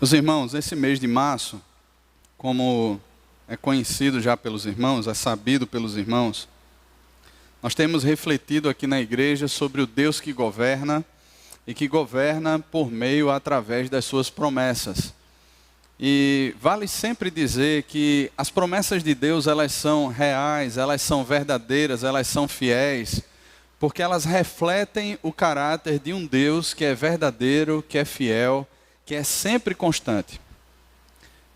Meus irmãos, esse mês de março, como é conhecido já pelos irmãos, é sabido pelos irmãos, nós temos refletido aqui na igreja sobre o Deus que governa e que governa por meio, através das suas promessas. E vale sempre dizer que as promessas de Deus, elas são reais, elas são verdadeiras, elas são fiéis, porque elas refletem o caráter de um Deus que é verdadeiro, que é fiel, que é sempre constante.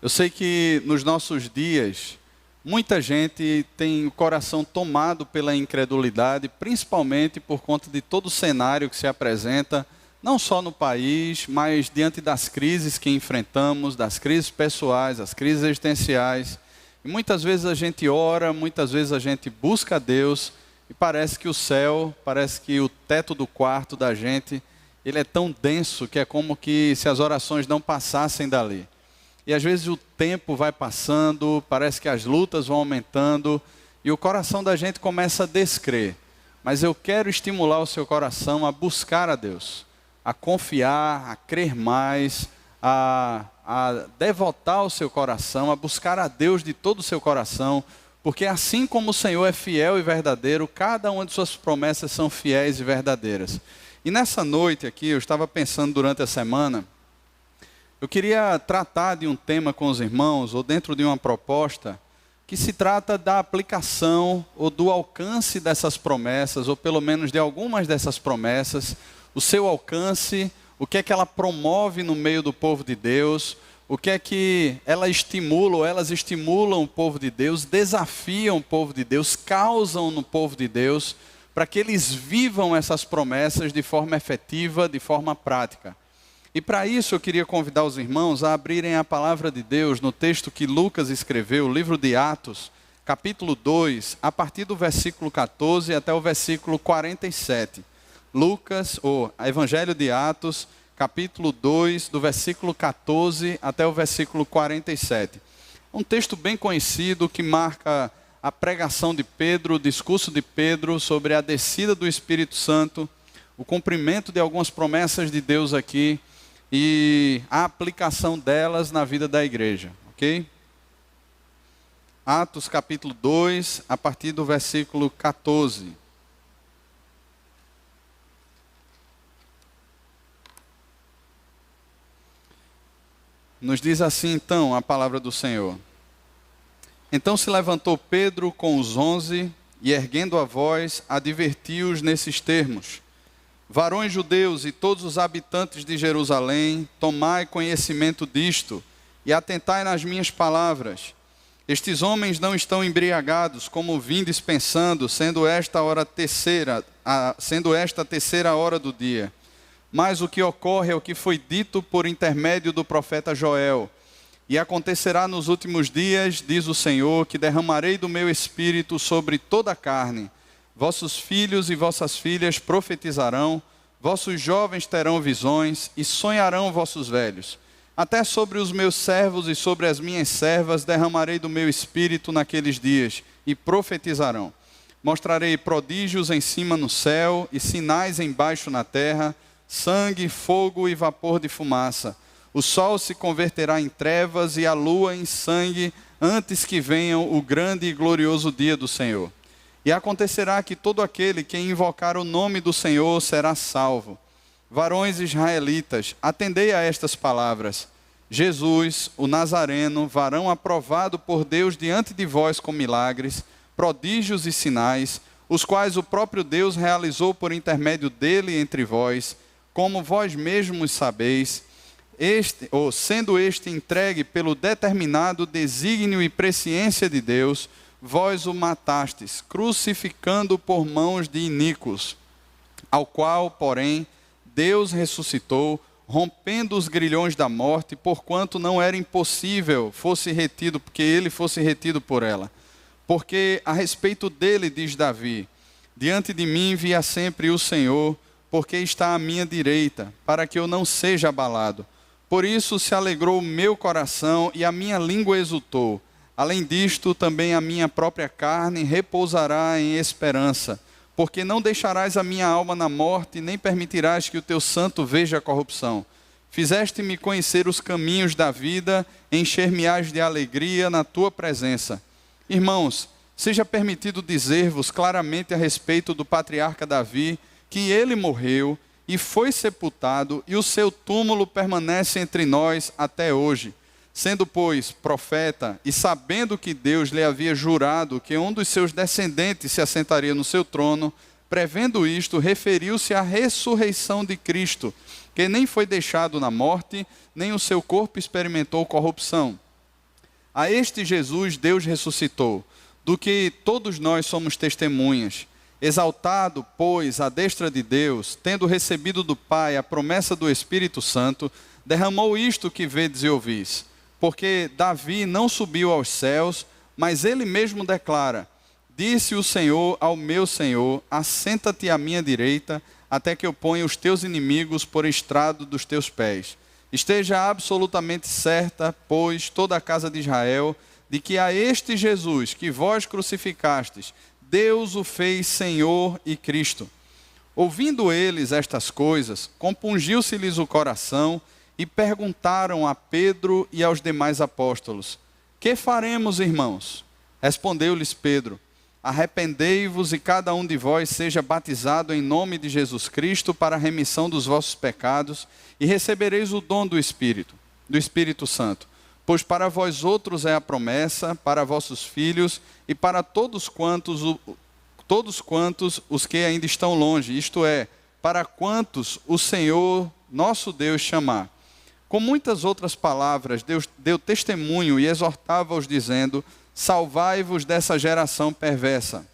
Eu sei que nos nossos dias, muita gente tem o coração tomado pela incredulidade, principalmente por conta de todo o cenário que se apresenta, não só no país, mas diante das crises que enfrentamos, das crises pessoais, das crises existenciais. E muitas vezes a gente ora, muitas vezes a gente busca a Deus, e parece que o céu, parece que o teto do quarto da gente, ele é tão denso que é como que se as orações não passassem dali. E às vezes o tempo vai passando, parece que as lutas vão aumentando, e o coração da gente começa a descrer. Mas eu quero estimular o seu coração a buscar a Deus, a confiar, a crer mais, a devotar o seu coração, a buscar a Deus de todo o seu coração, porque assim como o Senhor é fiel e verdadeiro, cada uma de suas promessas são fiéis e verdadeiras. E nessa noite aqui, eu estava pensando durante a semana, eu queria tratar de um tema com os irmãos, ou dentro de uma proposta, que se trata da aplicação ou do alcance dessas promessas, ou pelo menos de algumas dessas promessas, o seu alcance, o que é que ela promove no meio do povo de Deus, o que é que ela estimula, ou elas estimulam o povo de Deus, desafiam o povo de Deus, causam no povo de Deus, para que eles vivam essas promessas de forma efetiva, de forma prática. E para isso eu queria convidar os irmãos a abrirem a palavra de Deus no texto que Lucas escreveu, o livro de Atos, capítulo 2, a partir do versículo 14 até o versículo 47. Lucas, ou Evangelho de Atos, capítulo 2, do versículo 14 até o versículo 47. Um texto bem conhecido que marca a pregação de Pedro, o discurso de Pedro sobre a descida do Espírito Santo, o cumprimento de algumas promessas de Deus aqui e a aplicação delas na vida da igreja, ok? Atos capítulo 2, a partir do versículo 14. Nos diz assim então a palavra do Senhor. Então se levantou Pedro com os 11 e erguendo a voz, advertiu-os nesses termos: varões judeus e todos os habitantes de Jerusalém, tomai conhecimento disto e atentai nas minhas palavras. Estes homens não estão embriagados, como vindes pensando, sendo esta a terceira hora do dia. Mas o que ocorre é o que foi dito por intermédio do profeta Joel. E acontecerá nos últimos dias, diz o Senhor, que derramarei do meu espírito sobre toda a carne. Vossos filhos e vossas filhas profetizarão, vossos jovens terão visões e sonharão vossos velhos. Até sobre os meus servos e sobre as minhas servas derramarei do meu espírito naqueles dias e profetizarão. Mostrarei prodígios em cima no céu e sinais embaixo na terra, sangue, fogo e vapor de fumaça. O sol se converterá em trevas e a lua em sangue, antes que venha o grande e glorioso dia do Senhor. E acontecerá que todo aquele que invocar o nome do Senhor será salvo. Varões israelitas, atendei a estas palavras. Jesus, o Nazareno, varão aprovado por Deus diante de vós com milagres, prodígios e sinais, os quais o próprio Deus realizou por intermédio dele entre vós, como vós mesmos sabeis, sendo este entregue pelo determinado desígnio e presciência de Deus, vós o matastes, crucificando por mãos de iníquos, ao qual, porém, Deus ressuscitou, rompendo os grilhões da morte, porquanto não era impossível que ele fosse retido por ela. Porque a respeito dele, diz Davi, diante de mim via sempre o Senhor, porque está à minha direita, para que eu não seja abalado. Por isso se alegrou o meu coração e a minha língua exultou. Além disto, também a minha própria carne repousará em esperança, porque não deixarás a minha alma na morte, nem permitirás que o teu santo veja a corrupção. Fizeste-me conhecer os caminhos da vida, encher-me-ás de alegria na tua presença. Irmãos, seja permitido dizer-vos claramente a respeito do patriarca Davi, que ele morreu e foi sepultado, e o seu túmulo permanece entre nós até hoje. Sendo, pois, profeta, e sabendo que Deus lhe havia jurado que um dos seus descendentes se assentaria no seu trono, prevendo isto, referiu-se à ressurreição de Cristo, que nem foi deixado na morte, nem o seu corpo experimentou corrupção. A este Jesus Deus ressuscitou, do que todos nós somos testemunhas. Exaltado, pois, à destra de Deus, tendo recebido do Pai a promessa do Espírito Santo, derramou isto que vedes e ouvis. Porque Davi não subiu aos céus, mas ele mesmo declara: disse o Senhor ao meu Senhor, assenta-te à minha direita, até que eu ponha os teus inimigos por estrado dos teus pés. Esteja absolutamente certa, pois, toda a casa de Israel, de que a este Jesus que vós crucificastes, Deus o fez Senhor e Cristo. Ouvindo eles estas coisas, compungiu-se-lhes o coração e perguntaram a Pedro e aos demais apóstolos: que faremos, irmãos? Respondeu-lhes Pedro: arrependei-vos e cada um de vós seja batizado em nome de Jesus Cristo para a remissão dos vossos pecados e recebereis o dom do Espírito Santo. Pois para vós outros é a promessa, para vossos filhos e para todos quantos os que ainda estão longe, isto é, para quantos o Senhor nosso Deus chamar. Com muitas outras palavras, Deus deu testemunho e exortava-os dizendo: salvai-vos dessa geração perversa.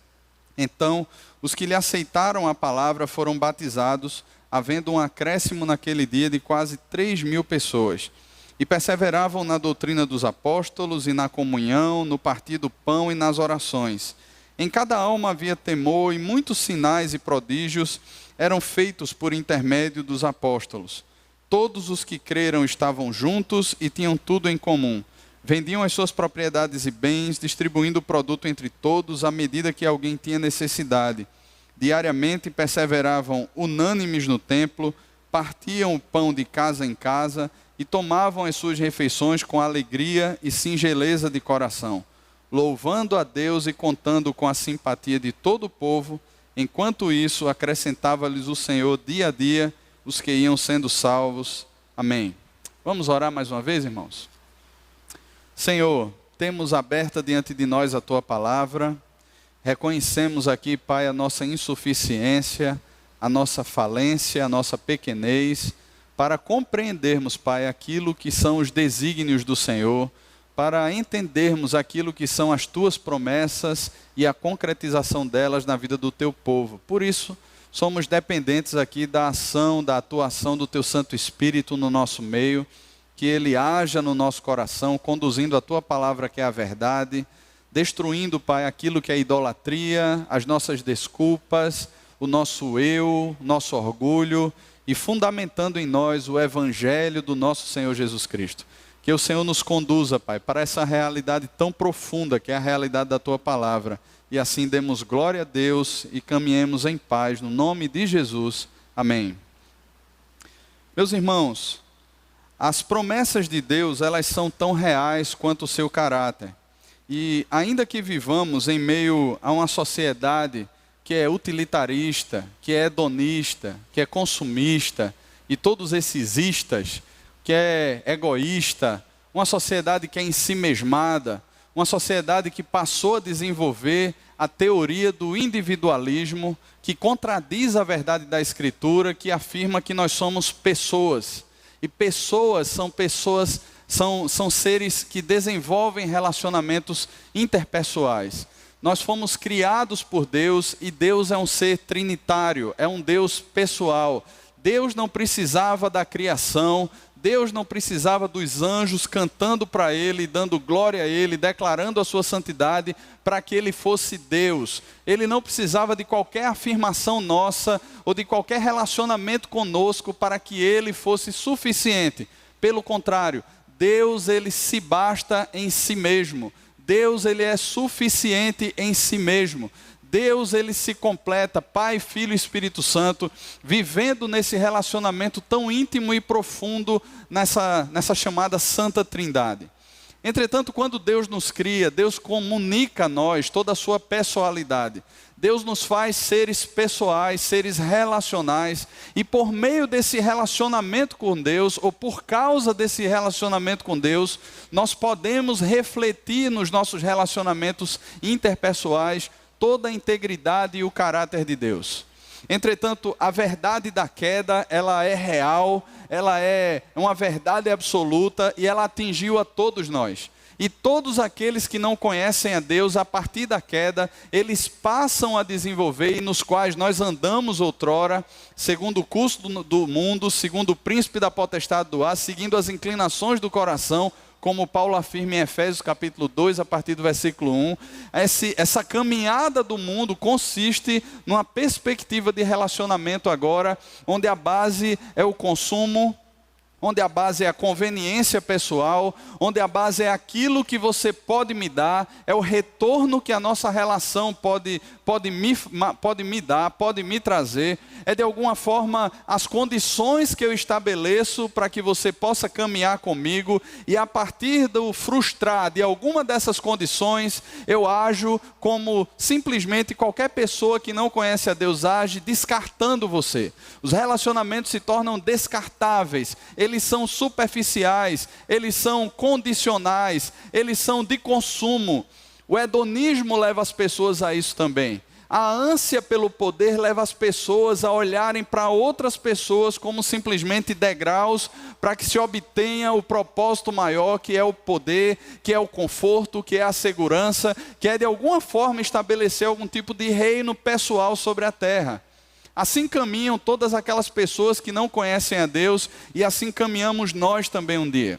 Então, os que lhe aceitaram a palavra foram batizados, havendo um acréscimo naquele dia de quase 3.000 pessoas. E perseveravam na doutrina dos apóstolos e na comunhão, no partir do pão e nas orações. Em cada alma havia temor, e muitos sinais e prodígios eram feitos por intermédio dos apóstolos. Todos os que creram estavam juntos e tinham tudo em comum. Vendiam as suas propriedades e bens, distribuindo o produto entre todos à medida que alguém tinha necessidade. Diariamente perseveravam unânimes no templo, partiam o pão de casa em casa e tomavam as suas refeições com alegria e singeleza de coração, louvando a Deus e contando com a simpatia de todo o povo. Enquanto isso, acrescentava-lhes o Senhor dia a dia os que iam sendo salvos. Amém. Vamos orar mais uma vez, irmãos? Senhor, temos aberta diante de nós a Tua palavra, reconhecemos aqui, Pai, a nossa insuficiência, a nossa falência, a nossa pequenez, para compreendermos, Pai, aquilo que são os desígnios do Senhor, para entendermos aquilo que são as Tuas promessas e a concretização delas na vida do Teu povo. Por isso, somos dependentes aqui da ação, da atuação do Teu Santo Espírito no nosso meio, que Ele haja no nosso coração, conduzindo a Tua palavra que é a verdade, destruindo, Pai, aquilo que é idolatria, as nossas desculpas, o nosso eu, nosso orgulho, e fundamentando em nós o Evangelho do nosso Senhor Jesus Cristo. Que o Senhor nos conduza, Pai, para essa realidade tão profunda que é a realidade da Tua palavra. E assim demos glória a Deus e caminhemos em paz, no nome de Jesus. Amém. Meus irmãos, as promessas de Deus, elas são tão reais quanto o seu caráter. E ainda que vivamos em meio a uma sociedade que é utilitarista, que é hedonista, que é consumista, e todos esses istas, que é egoísta, uma sociedade que é ensimesmada, uma sociedade que passou a desenvolver a teoria do individualismo, que contradiz a verdade da Escritura, que afirma que nós somos pessoas. E pessoas são seres que desenvolvem relacionamentos interpessoais. Nós fomos criados por Deus e Deus é um ser trinitário, é um Deus pessoal. Deus não precisava da criação, Deus não precisava dos anjos cantando para Ele, dando glória a Ele, declarando a sua santidade para que Ele fosse Deus. Ele não precisava de qualquer afirmação nossa ou de qualquer relacionamento conosco para que Ele fosse suficiente. Pelo contrário, Deus, Ele se basta em si mesmo. Deus, Ele é suficiente em si mesmo. Deus, ele se completa, Pai, Filho e Espírito Santo, vivendo nesse relacionamento tão íntimo e profundo nessa chamada Santa Trindade. Entretanto, quando Deus nos cria, Deus comunica a nós toda a sua pessoalidade. Deus nos faz seres pessoais, seres relacionais, e por meio desse relacionamento com Deus, ou por causa desse relacionamento com Deus, nós podemos refletir nos nossos relacionamentos interpessoais toda a integridade e o caráter de Deus. Entretanto, a verdade da queda, ela é real, ela é uma verdade absoluta e ela atingiu a todos nós. E todos aqueles que não conhecem a Deus, a partir da queda, eles passam a desenvolver, e nos quais nós andamos outrora, segundo o curso do mundo, segundo o príncipe da potestade do ar, seguindo as inclinações do coração, como Paulo afirma em Efésios capítulo 2, a partir do versículo 1, essa caminhada do mundo consiste numa perspectiva de relacionamento agora, onde a base é o consumo, onde a base é a conveniência pessoal, onde a base é aquilo que você pode me dar, é o retorno que a nossa relação pode me dar, pode me trazer, é de alguma forma as condições que eu estabeleço para que você possa caminhar comigo, e a partir do frustrar de alguma dessas condições, eu ajo como simplesmente qualquer pessoa que não conhece a Deus age, descartando você. Os relacionamentos se tornam descartáveis, eles são superficiais, eles são condicionais, eles são de consumo. O hedonismo leva as pessoas a isso também. A ânsia pelo poder leva as pessoas a olharem para outras pessoas como simplesmente degraus para que se obtenha o propósito maior, que é o poder, que é o conforto, que é a segurança, que é de alguma forma estabelecer algum tipo de reino pessoal sobre a terra. Assim caminham todas aquelas pessoas que não conhecem a Deus, e assim caminhamos nós também um dia.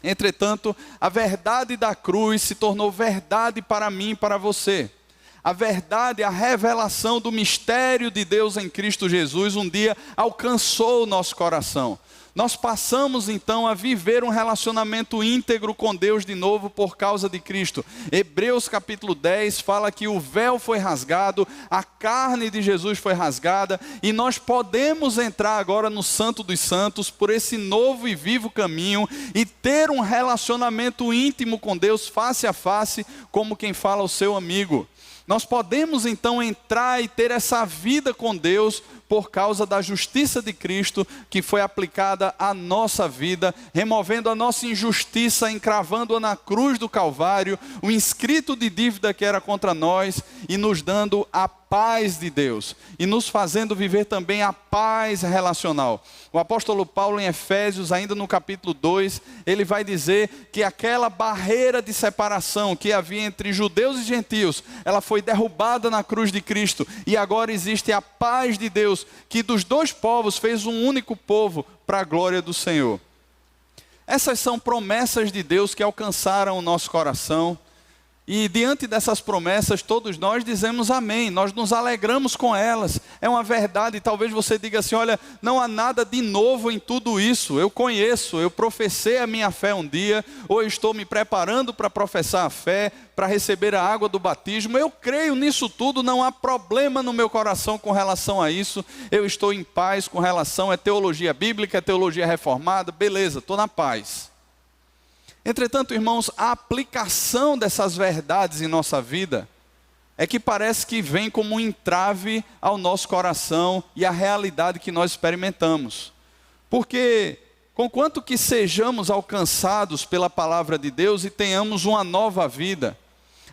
Entretanto, a verdade da cruz se tornou verdade para mim e para você. A verdade, a revelação do mistério de Deus em Cristo Jesus, um dia alcançou o nosso coração. Nós passamos então a viver um relacionamento íntegro com Deus de novo por causa de Cristo. Hebreus capítulo 10 fala que o véu foi rasgado, a carne de Jesus foi rasgada, e nós podemos entrar agora no Santo dos Santos por esse novo e vivo caminho e ter um relacionamento íntimo com Deus face a face, como quem fala ao seu amigo. Nós podemos então entrar e ter essa vida com Deus por causa da justiça de Cristo que foi aplicada à nossa vida, removendo a nossa injustiça, encravando-a na cruz do Calvário, o inscrito de dívida que era contra nós, e nos dando a paz de Deus, e nos fazendo viver também a paz relacional. O apóstolo Paulo em Efésios, ainda no capítulo 2, ele vai dizer que aquela barreira de separação que havia entre judeus e gentios, ela foi derrubada na cruz de Cristo, e agora existe a paz de Deus, que dos dois povos fez um único povo para a glória do Senhor. Essas são promessas de Deus que alcançaram o nosso coração, e diante dessas promessas todos nós dizemos amém, nós nos alegramos com elas. É uma verdade. Talvez você diga assim: olha, não há nada de novo em tudo isso, eu conheço, eu professei a minha fé um dia, ou eu estou me preparando para professar a fé, para receber a água do batismo, eu creio nisso tudo, não há problema no meu coração com relação a isso, eu estou em paz com relação, é teologia bíblica, é teologia reformada, beleza, estou na paz. Entretanto, irmãos, a aplicação dessas verdades em nossa vida é que parece que vem como um entrave ao nosso coração e à realidade que nós experimentamos. Porque, conquanto que sejamos alcançados pela palavra de Deus e tenhamos uma nova vida,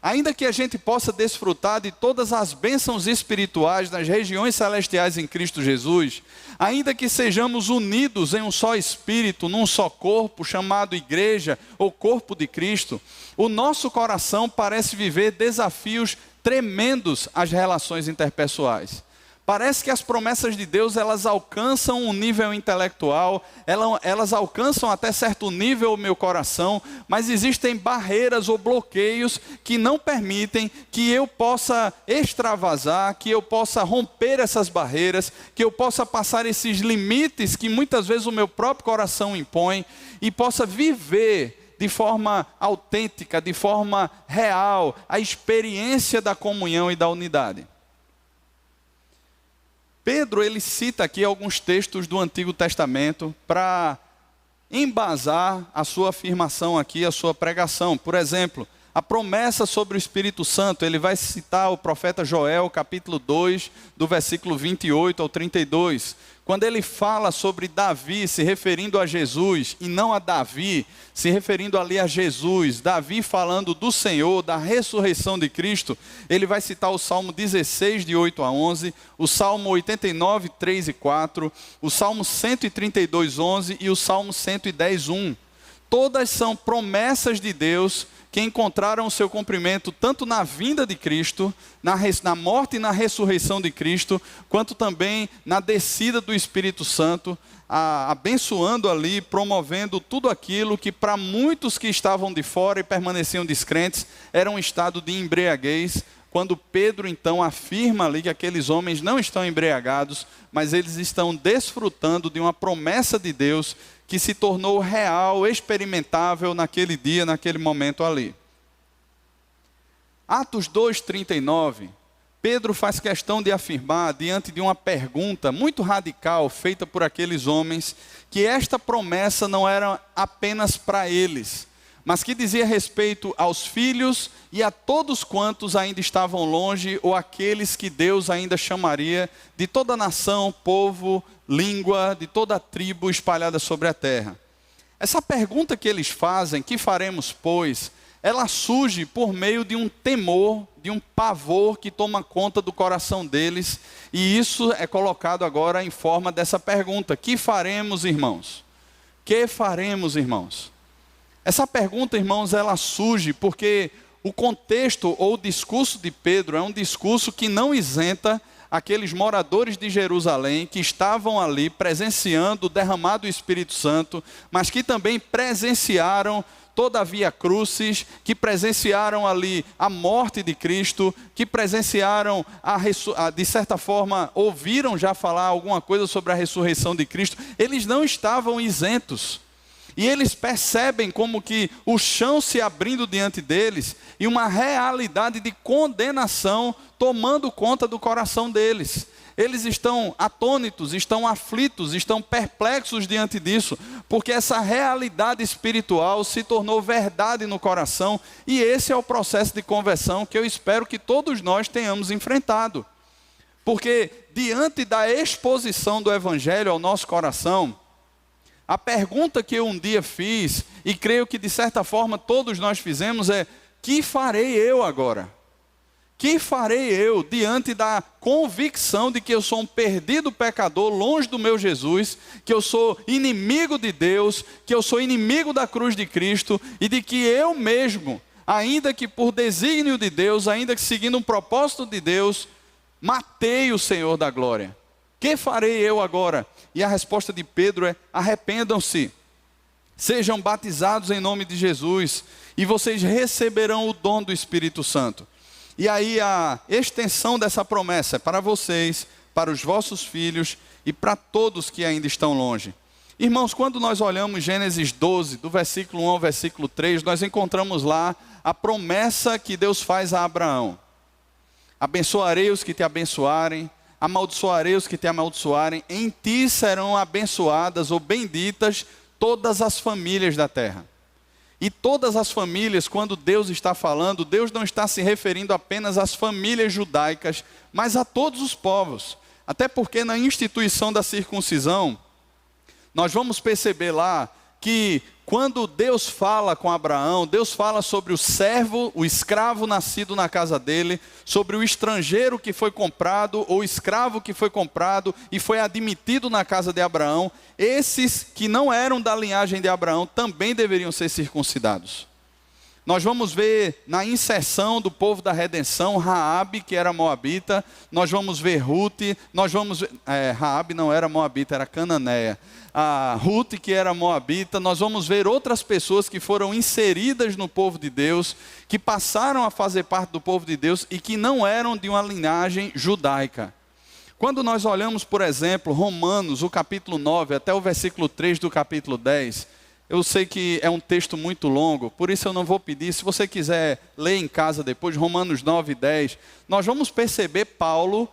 ainda que a gente possa desfrutar de todas as bênçãos espirituais nas regiões celestiais em Cristo Jesus, ainda que sejamos unidos em um só espírito, num só corpo, chamado igreja ou corpo de Cristo, o nosso coração parece viver desafios tremendos às relações interpessoais. Parece que as promessas de Deus, elas alcançam um nível intelectual, elas alcançam até certo nível o meu coração, mas existem barreiras ou bloqueios que não permitem que eu possa extravasar, que eu possa romper essas barreiras, que eu possa passar esses limites que muitas vezes o meu próprio coração impõe, e possa viver de forma autêntica, de forma real, a experiência da comunhão e da unidade. Pedro, ele cita aqui alguns textos do Antigo Testamento para embasar a sua afirmação aqui, a sua pregação. Por exemplo, a promessa sobre o Espírito Santo, ele vai citar o profeta Joel, capítulo 2, do versículo 28 ao 32. Quando ele fala sobre Davi, se referindo a Jesus, e não a Davi, se referindo ali a Jesus, Davi falando do Senhor, da ressurreição de Cristo, ele vai citar o Salmo 16, de 8 a 11, o Salmo 89, 3 e 4, o Salmo 132, 11 e o Salmo 110, 1. Todas são promessas de Deus que encontraram o seu cumprimento tanto na vinda de Cristo, na morte e na ressurreição de Cristo, quanto também na descida do Espírito Santo, abençoando ali, promovendo tudo aquilo que para muitos que estavam de fora e permaneciam descrentes, era um estado de embriaguez, quando Pedro então afirma ali que aqueles homens não estão embriagados, mas eles estão desfrutando de uma promessa de Deus que se tornou real, experimentável naquele dia, naquele momento ali. Atos 2:39, Pedro faz questão de afirmar, diante de uma pergunta muito radical feita por aqueles homens, que esta promessa não era apenas para eles, mas que dizia respeito aos filhos e a todos quantos ainda estavam longe, ou aqueles que Deus ainda chamaria de toda nação, povo, língua, de toda a tribo espalhada sobre a terra. Essa pergunta que eles fazem, que faremos pois, ela surge por meio de um temor, de um pavor que toma conta do coração deles, e isso é colocado agora em forma dessa pergunta: que faremos, irmãos? Que faremos, irmãos? Essa pergunta, irmãos, ela surge porque o contexto ou o discurso de Pedro é um discurso que não isenta aqueles moradores de Jerusalém que estavam ali presenciando o derramado do Espírito Santo, mas que também presenciaram toda a via crucis, que presenciaram ali a morte de Cristo, que presenciaram, de certa forma, ouviram já falar alguma coisa sobre a ressurreição de Cristo. Eles não estavam isentos. E eles percebem como que o chão se abrindo diante deles e uma realidade de condenação tomando conta do coração deles. Eles estão atônitos, estão aflitos, estão perplexos diante disso, porque essa realidade espiritual se tornou verdade no coração, e esse é o processo de conversão que eu espero que todos nós tenhamos enfrentado. Porque diante da exposição do Evangelho ao nosso coração, a pergunta que eu um dia fiz, e creio que de certa forma todos nós fizemos, é: que farei eu agora? Que farei eu diante da convicção de que eu sou um perdido pecador, longe do meu Jesus, que eu sou inimigo de Deus, que eu sou inimigo da cruz de Cristo, e de que eu mesmo, ainda que por desígnio de Deus, ainda que seguindo um propósito de Deus, matei o Senhor da glória? Que farei eu agora? E a resposta de Pedro é: arrependam-se, sejam batizados em nome de Jesus, e vocês receberão o dom do Espírito Santo. E aí a extensão dessa promessa é para vocês, para os vossos filhos e para todos que ainda estão longe. Irmãos, quando nós olhamos Gênesis 12, do versículo 1 ao versículo 3, nós encontramos lá a promessa que Deus faz a Abraão: abençoarei os que te abençoarem, amaldiçoarei os que te amaldiçoarem, em ti serão abençoadas ou benditas todas as famílias da terra. E todas as famílias, quando Deus está falando, Deus não está se referindo apenas às famílias judaicas, mas a todos os povos. Até porque na instituição da circuncisão, nós vamos perceber lá que quando Deus fala com Abraão, Deus fala sobre o servo, o escravo nascido na casa dele, sobre o estrangeiro que foi comprado, ou escravo que foi comprado e foi admitido na casa de Abraão. Esses que não eram da linhagem de Abraão também deveriam ser circuncidados. Nós vamos ver na inserção do povo da redenção, Raabe, que era moabita, nós vamos ver Ruth, Raabe não era moabita, era cananeia. A Ruth, que era moabita, nós vamos ver outras pessoas que foram inseridas no povo de Deus, que passaram a fazer parte do povo de Deus e que não eram de uma linhagem judaica. Quando nós olhamos, por exemplo, Romanos, o capítulo 9, até o versículo 3 do capítulo 10, Eu sei que é um texto muito longo, por isso eu não vou pedir. Se você quiser ler em casa depois, Romanos 9 e 10, nós vamos perceber Paulo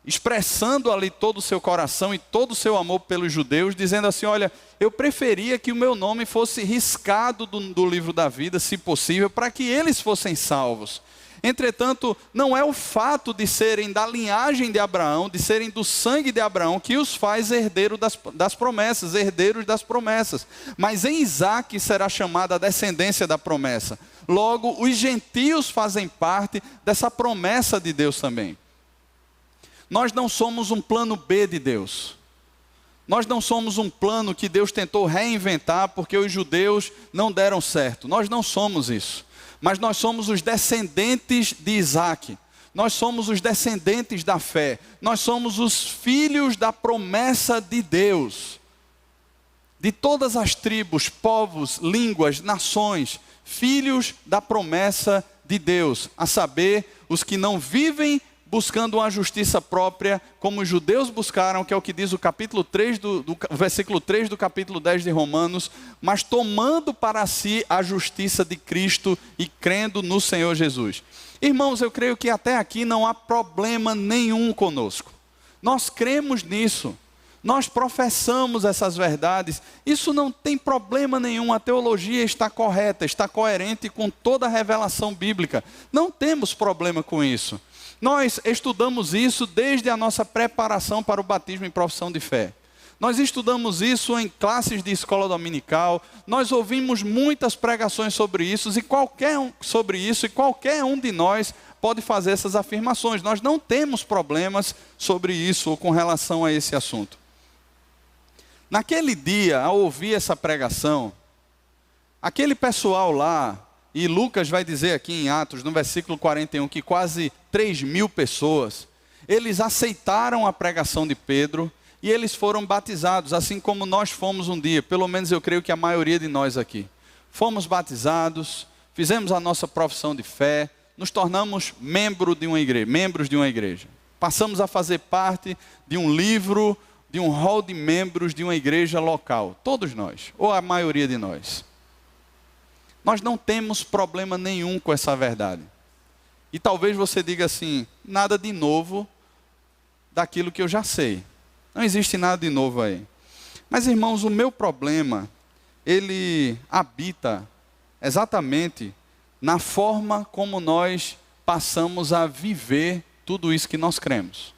expressando ali todo o seu coração e todo o seu amor pelos judeus, dizendo assim, olha, eu preferia que o meu nome fosse riscado do livro da vida, se possível, para que eles fossem salvos. Entretanto, não é o fato de serem da linhagem de Abraão, de serem do sangue de Abraão, que os faz herdeiros das promessas, herdeiros das promessas. Mas em Isaque será chamada a descendência da promessa. Logo, os gentios fazem parte dessa promessa de Deus também. Nós não somos um plano B de Deus. Nós não somos um plano que Deus tentou reinventar porque os judeus não deram certo. Nós não somos isso. Mas nós somos os descendentes de Isaque. Nós somos os descendentes da fé. Nós somos os filhos da promessa de Deus. De todas as tribos, povos, línguas, nações, filhos da promessa de Deus. A saber, os que não vivem buscando uma justiça própria, como os judeus buscaram, que é o que diz o capítulo 3 versículo 3 do capítulo 10 de Romanos, mas tomando para si a justiça de Cristo e crendo no Senhor Jesus. Irmãos, eu creio que até aqui não há problema nenhum conosco. Nós cremos nisso. Nós professamos essas verdades. Isso não tem problema nenhum. A teologia está correta, está coerente com toda a revelação bíblica. Não temos problema com isso. Nós estudamos isso desde a nossa preparação para o batismo em profissão de fé. Nós estudamos isso em classes de escola dominical. Nós ouvimos muitas pregações sobre isso e qualquer um de nós pode fazer essas afirmações. Nós não temos problemas sobre isso ou com relação a esse assunto. Naquele dia, ao ouvir essa pregação, aquele pessoal lá, e Lucas vai dizer aqui em Atos, no versículo 41, que quase 3.000 pessoas, eles aceitaram a pregação de Pedro e eles foram batizados, assim como nós fomos um dia, pelo menos eu creio que a maioria de nós aqui. Fomos batizados, fizemos a nossa profissão de fé, nos tornamos membros de uma igreja. Passamos a fazer parte de um livro, de um hall de membros de uma igreja local. Todos nós, ou a maioria de nós. Nós não temos problema nenhum com essa verdade. E talvez você diga assim, nada de novo daquilo que eu já sei. Não existe nada de novo aí. Mas irmãos, o meu problema, ele habita exatamente na forma como nós passamos a viver tudo isso que nós cremos.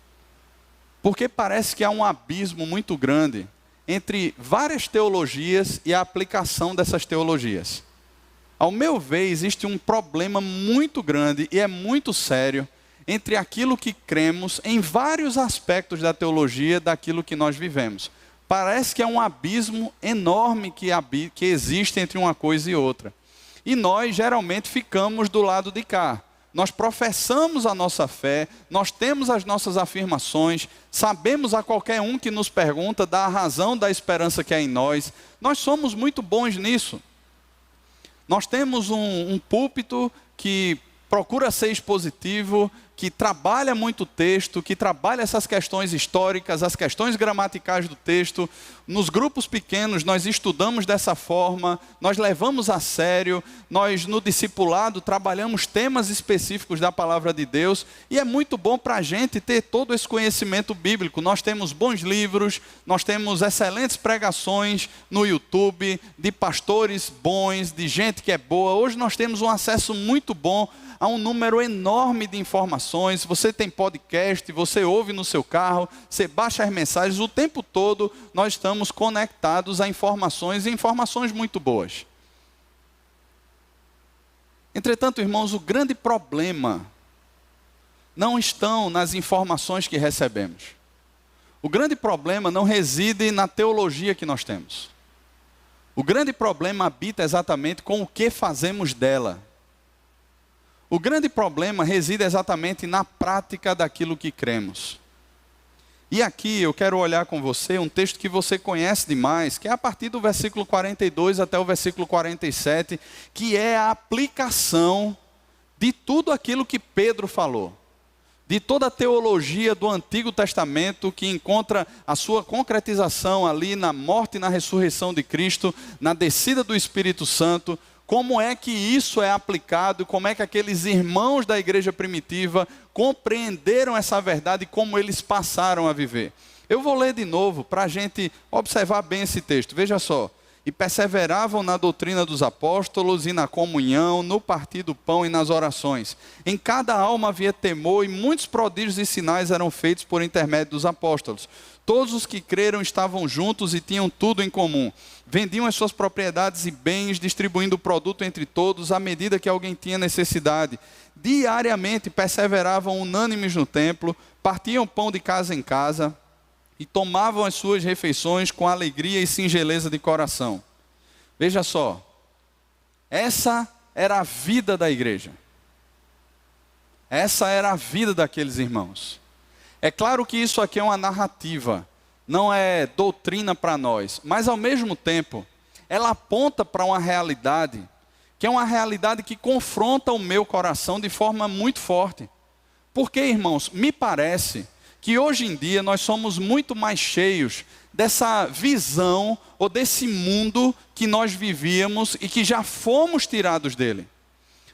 Porque parece que há um abismo muito grande entre várias teologias e a aplicação dessas teologias. Ao meu ver, existe um problema muito grande e é muito sério entre aquilo que cremos em vários aspectos da teologia daquilo que nós vivemos. Parece que é um abismo enorme que existe entre uma coisa e outra. E nós geralmente ficamos do lado de cá. Nós professamos a nossa fé, nós temos as nossas afirmações, sabemos a qualquer um que nos pergunta da razão da esperança que há em nós. Nós somos muito bons nisso. Nós temos um púlpito que procura ser expositivo, que trabalha muito o texto, que trabalha essas questões históricas, as questões gramaticais do texto. Nos grupos pequenos nós estudamos dessa forma, nós levamos a sério, nós no discipulado trabalhamos temas específicos da palavra de Deus, e é muito bom para a gente ter todo esse conhecimento bíblico. Nós temos bons livros, nós temos excelentes pregações no YouTube, de pastores bons, de gente que é boa. Hoje nós temos um acesso muito bom a um número enorme de informações. Você tem podcast, você ouve no seu carro, você baixa as mensagens, o tempo todo nós estamos conectados a informações e informações muito boas. Entretanto, irmãos, o grande problema não estão nas informações que recebemos. O grande problema não reside na teologia que nós temos. O grande problema habita exatamente com o que fazemos dela. O grande problema reside exatamente na prática daquilo que cremos. E aqui eu quero olhar com você um texto que você conhece demais, que é a partir do versículo 42 até o versículo 47, que é a aplicação de tudo aquilo que Pedro falou. de toda a teologia do Antigo Testamento, que encontra a sua concretização ali na morte e na ressurreição de Cristo, na descida do Espírito Santo, como é que isso é aplicado, como é que aqueles irmãos da igreja primitiva compreenderam essa verdade e como eles passaram a viver. Eu vou ler de novo para a gente observar bem esse texto. Veja só. E perseveravam na doutrina dos apóstolos e na comunhão, no partir do pão e nas orações. Em cada alma havia temor e muitos prodígios e sinais eram feitos por intermédio dos apóstolos. Todos os que creram estavam juntos e tinham tudo em comum. Vendiam as suas propriedades e bens, distribuindo o produto entre todos, à medida que alguém tinha necessidade. Diariamente perseveravam unânimes no templo, partiam pão de casa em casa, e tomavam as suas refeições com alegria e singeleza de coração. Veja só, essa era a vida da igreja. Essa era a vida daqueles irmãos. É claro que isso aqui é uma narrativa, não é doutrina para nós, mas ao mesmo tempo, ela aponta para uma realidade, que é uma realidade que confronta o meu coração de forma muito forte. Porque, irmãos, me parece que hoje em dia nós somos muito mais cheios dessa visão ou desse mundo que nós vivíamos e que já fomos tirados dele.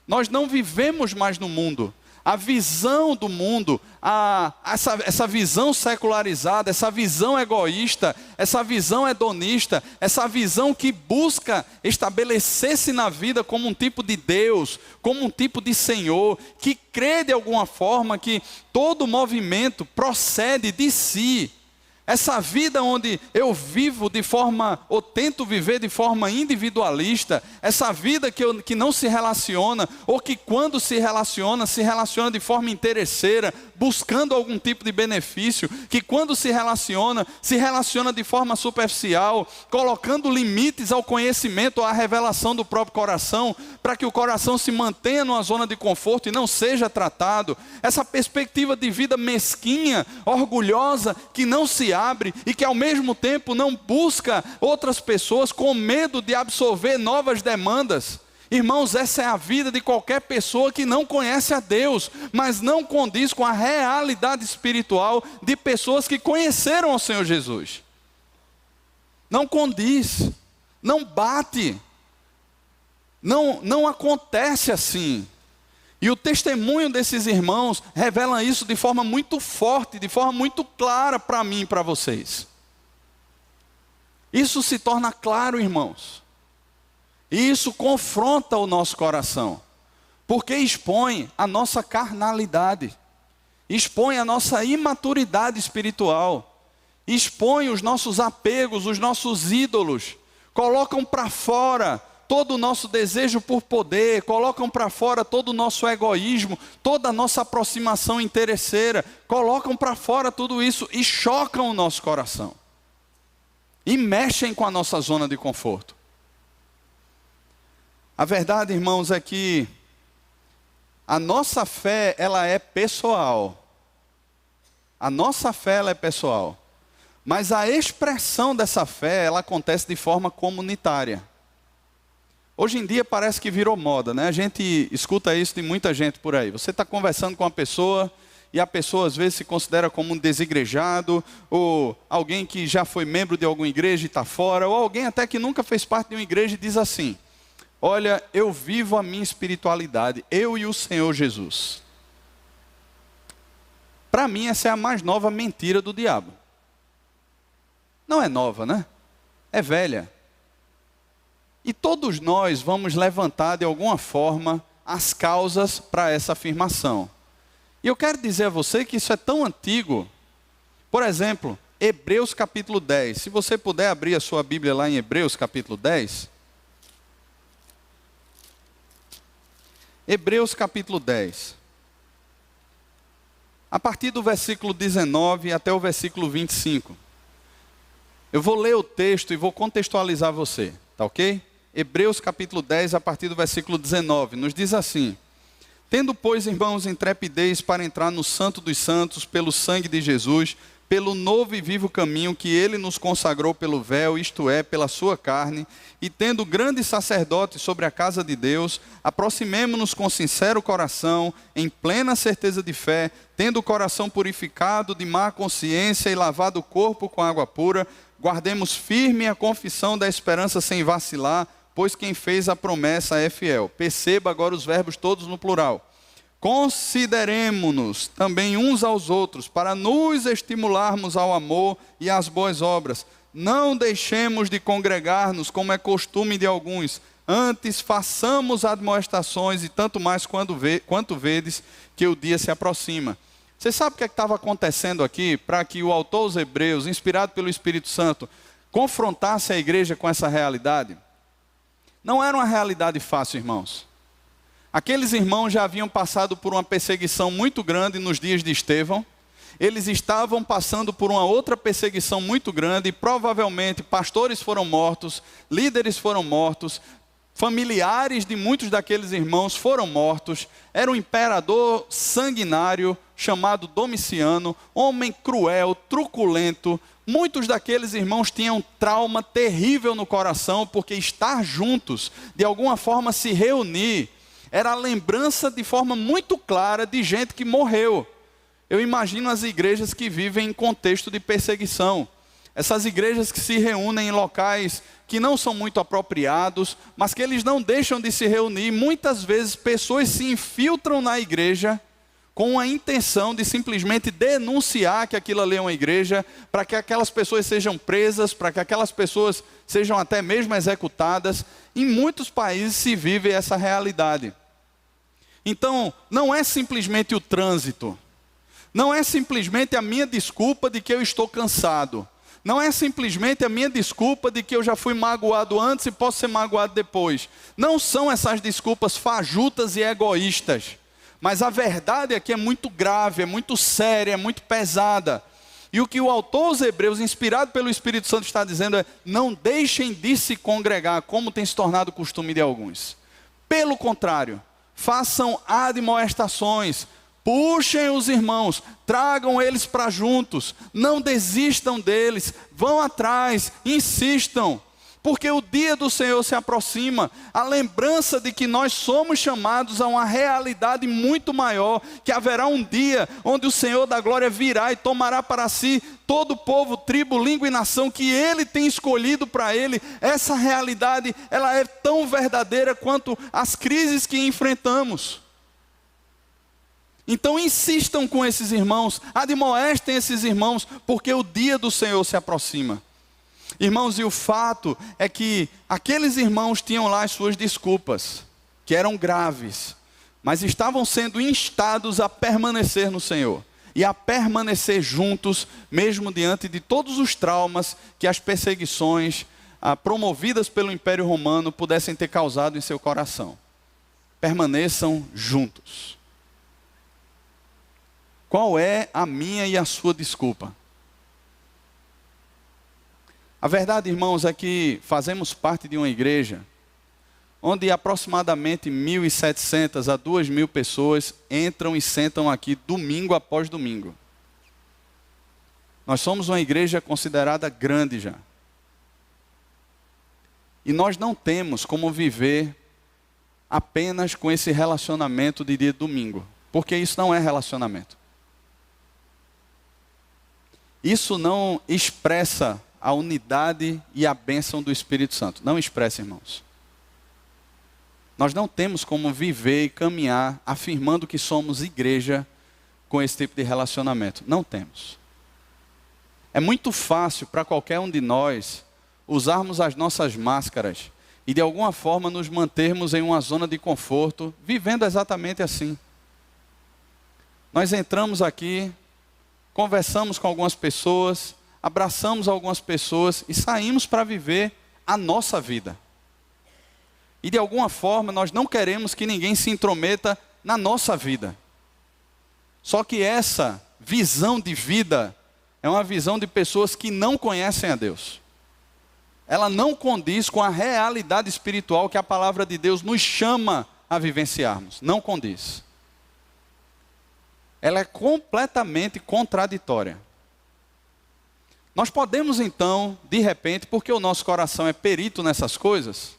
Nós não vivemos mais no mundo. A visão do mundo, essa visão secularizada, essa visão egoísta, essa visão hedonista, essa visão que busca estabelecer-se na vida como um tipo de Deus, como um tipo de Senhor, que crê de alguma forma que todo movimento procede de si. Essa vida onde eu vivo de forma, ou tento viver de forma individualista, essa vida que não se relaciona, ou que quando se relaciona de forma interesseira, buscando algum tipo de benefício, que quando se relaciona de forma superficial, colocando limites ao conhecimento, à revelação do próprio coração, para que o coração se mantenha numa zona de conforto e não seja tratado. Essa perspectiva de vida mesquinha, orgulhosa, que não se abre e que ao mesmo tempo não busca outras pessoas com medo de absorver novas demandas. Irmãos, essa é a vida de qualquer pessoa que não conhece a Deus, mas não condiz com a realidade espiritual de pessoas que conheceram ao Senhor Jesus. Não condiz, não bate, não acontece assim. E o testemunho desses irmãos revela isso de forma muito forte, de forma muito clara para mim e para vocês. Isso se torna claro, irmãos. E isso confronta o nosso coração. Porque expõe a nossa carnalidade. Expõe a nossa imaturidade espiritual. Expõe os nossos apegos, os nossos ídolos. Colocam para fora todo o nosso desejo por poder, colocam para fora todo o nosso egoísmo, toda a nossa aproximação interesseira, colocam para fora tudo isso e chocam o nosso coração. E mexem com a nossa zona de conforto. A verdade, irmãos, é que a nossa fé, ela é pessoal. A nossa fé, ela é pessoal. Mas a expressão dessa fé, ela acontece de forma comunitária. Hoje em dia parece que virou moda, né? A gente escuta isso de muita gente por aí. Você está conversando com uma pessoa e a pessoa às vezes se considera como um desigrejado, ou alguém que já foi membro de alguma igreja e está fora, ou alguém até que nunca fez parte de uma igreja e diz assim: olha, eu vivo a minha espiritualidade, eu e o Senhor Jesus. Para mim essa é a mais nova mentira do diabo. Não é nova, né? É velha. E todos nós vamos levantar de alguma forma as causas para essa afirmação. E eu quero dizer a você que isso é tão antigo. Por exemplo, Hebreus capítulo 10. Se você puder abrir a sua Bíblia lá em Hebreus capítulo 10. Hebreus capítulo 10. A partir do versículo 19 até o versículo 25. Eu vou ler o texto e vou contextualizar você, tá ok? Hebreus capítulo 10, a partir do versículo 19, nos diz assim: tendo, pois, irmãos, intrepidez para entrar no santo dos santos, pelo sangue de Jesus, pelo novo e vivo caminho que ele nos consagrou pelo véu, isto é, pela sua carne, e tendo grande sacerdote sobre a casa de Deus, aproximemo-nos com sincero coração, em plena certeza de fé, tendo o coração purificado de má consciência e lavado o corpo com água pura, guardemos firme a confissão da esperança sem vacilar, pois quem fez a promessa é fiel. Perceba agora os verbos todos no plural. Consideremo-nos também uns aos outros, para nos estimularmos ao amor e às boas obras. Não deixemos de congregar-nos, como é costume de alguns. Antes façamos admoestações, e tanto mais quanto vedes que o dia se aproxima. Você sabe o que estava acontecendo aqui, para que o autor aos Hebreus, inspirado pelo Espírito Santo, confrontasse a igreja com essa realidade? Não era uma realidade fácil, irmãos. Aqueles irmãos já haviam passado por uma perseguição muito grande nos dias de Estevão. Eles estavam passando por uma outra perseguição muito grande e provavelmente pastores foram mortos, líderes foram mortos, familiares de muitos daqueles irmãos foram mortos. Era um imperador sanguinário chamado Domiciano, homem cruel, truculento. Muitos daqueles irmãos tinham trauma terrível no coração, porque estar juntos, de alguma forma se reunir, era a lembrança de forma muito clara de gente que morreu. Eu imagino as igrejas que vivem em contexto de perseguição. Essas igrejas que se reúnem em locais que não são muito apropriados, mas que eles não deixam de se reunir. Muitas vezes pessoas se infiltram na igreja com a intenção de simplesmente denunciar que aquilo ali é uma igreja, para que aquelas pessoas sejam presas, para que aquelas pessoas sejam até mesmo executadas. Em muitos países se vive essa realidade. Então, não é simplesmente o trânsito, não é simplesmente a minha desculpa de que eu estou cansado, não é simplesmente a minha desculpa de que eu já fui magoado antes e posso ser magoado depois. Não são essas desculpas fajutas e egoístas, mas a verdade aqui é muito grave, é muito séria, é muito pesada. E o que o autor aos Hebreus, inspirado pelo Espírito Santo, está dizendo é: não deixem de se congregar, como tem se tornado costume de alguns. Pelo contrário, façam admoestações, puxem os irmãos, tragam eles para juntos, não desistam deles, vão atrás, insistam, porque o dia do Senhor se aproxima. A lembrança de que nós somos chamados a uma realidade muito maior, que haverá um dia onde o Senhor da glória virá e tomará para si todo o povo, tribo, língua e nação que Ele tem escolhido para Ele. Essa realidade, ela é tão verdadeira quanto as crises que enfrentamos. Então insistam com esses irmãos, admoestem esses irmãos, porque o dia do Senhor se aproxima. Irmãos, e o fato é que aqueles irmãos tinham lá as suas desculpas, que eram graves, mas estavam sendo instados a permanecer no Senhor e a permanecer juntos, mesmo diante de todos os traumas que as perseguições promovidas pelo Império Romano pudessem ter causado em seu coração. Permaneçam juntos. Qual é a minha e a sua desculpa? A verdade, irmãos, é que fazemos parte de uma igreja onde aproximadamente 1.700 a 2.000 pessoas entram e sentam aqui domingo após domingo. Nós somos uma igreja considerada grande já. E nós não temos como viver apenas com esse relacionamento de dia de domingo, porque isso não é relacionamento. Isso não expressa a unidade e a bênção do Espírito Santo. Não expressa, irmãos. Nós não temos como viver e caminhar afirmando que somos igreja com esse tipo de relacionamento. Não temos. É muito fácil para qualquer um de nós usarmos as nossas máscaras e de alguma forma nos mantermos em uma zona de conforto, vivendo exatamente assim. Nós entramos aqui, conversamos com algumas pessoas, abraçamos algumas pessoas e saímos para viver a nossa vida. E de alguma forma nós não queremos que ninguém se intrometa na nossa vida. Só que essa visão de vida é uma visão de pessoas que não conhecem a Deus. Ela não condiz com a realidade espiritual que a palavra de Deus nos chama a vivenciarmos. Não condiz. Ela é completamente contraditória. Nós podemos então, de repente, porque o nosso coração é perito nessas coisas,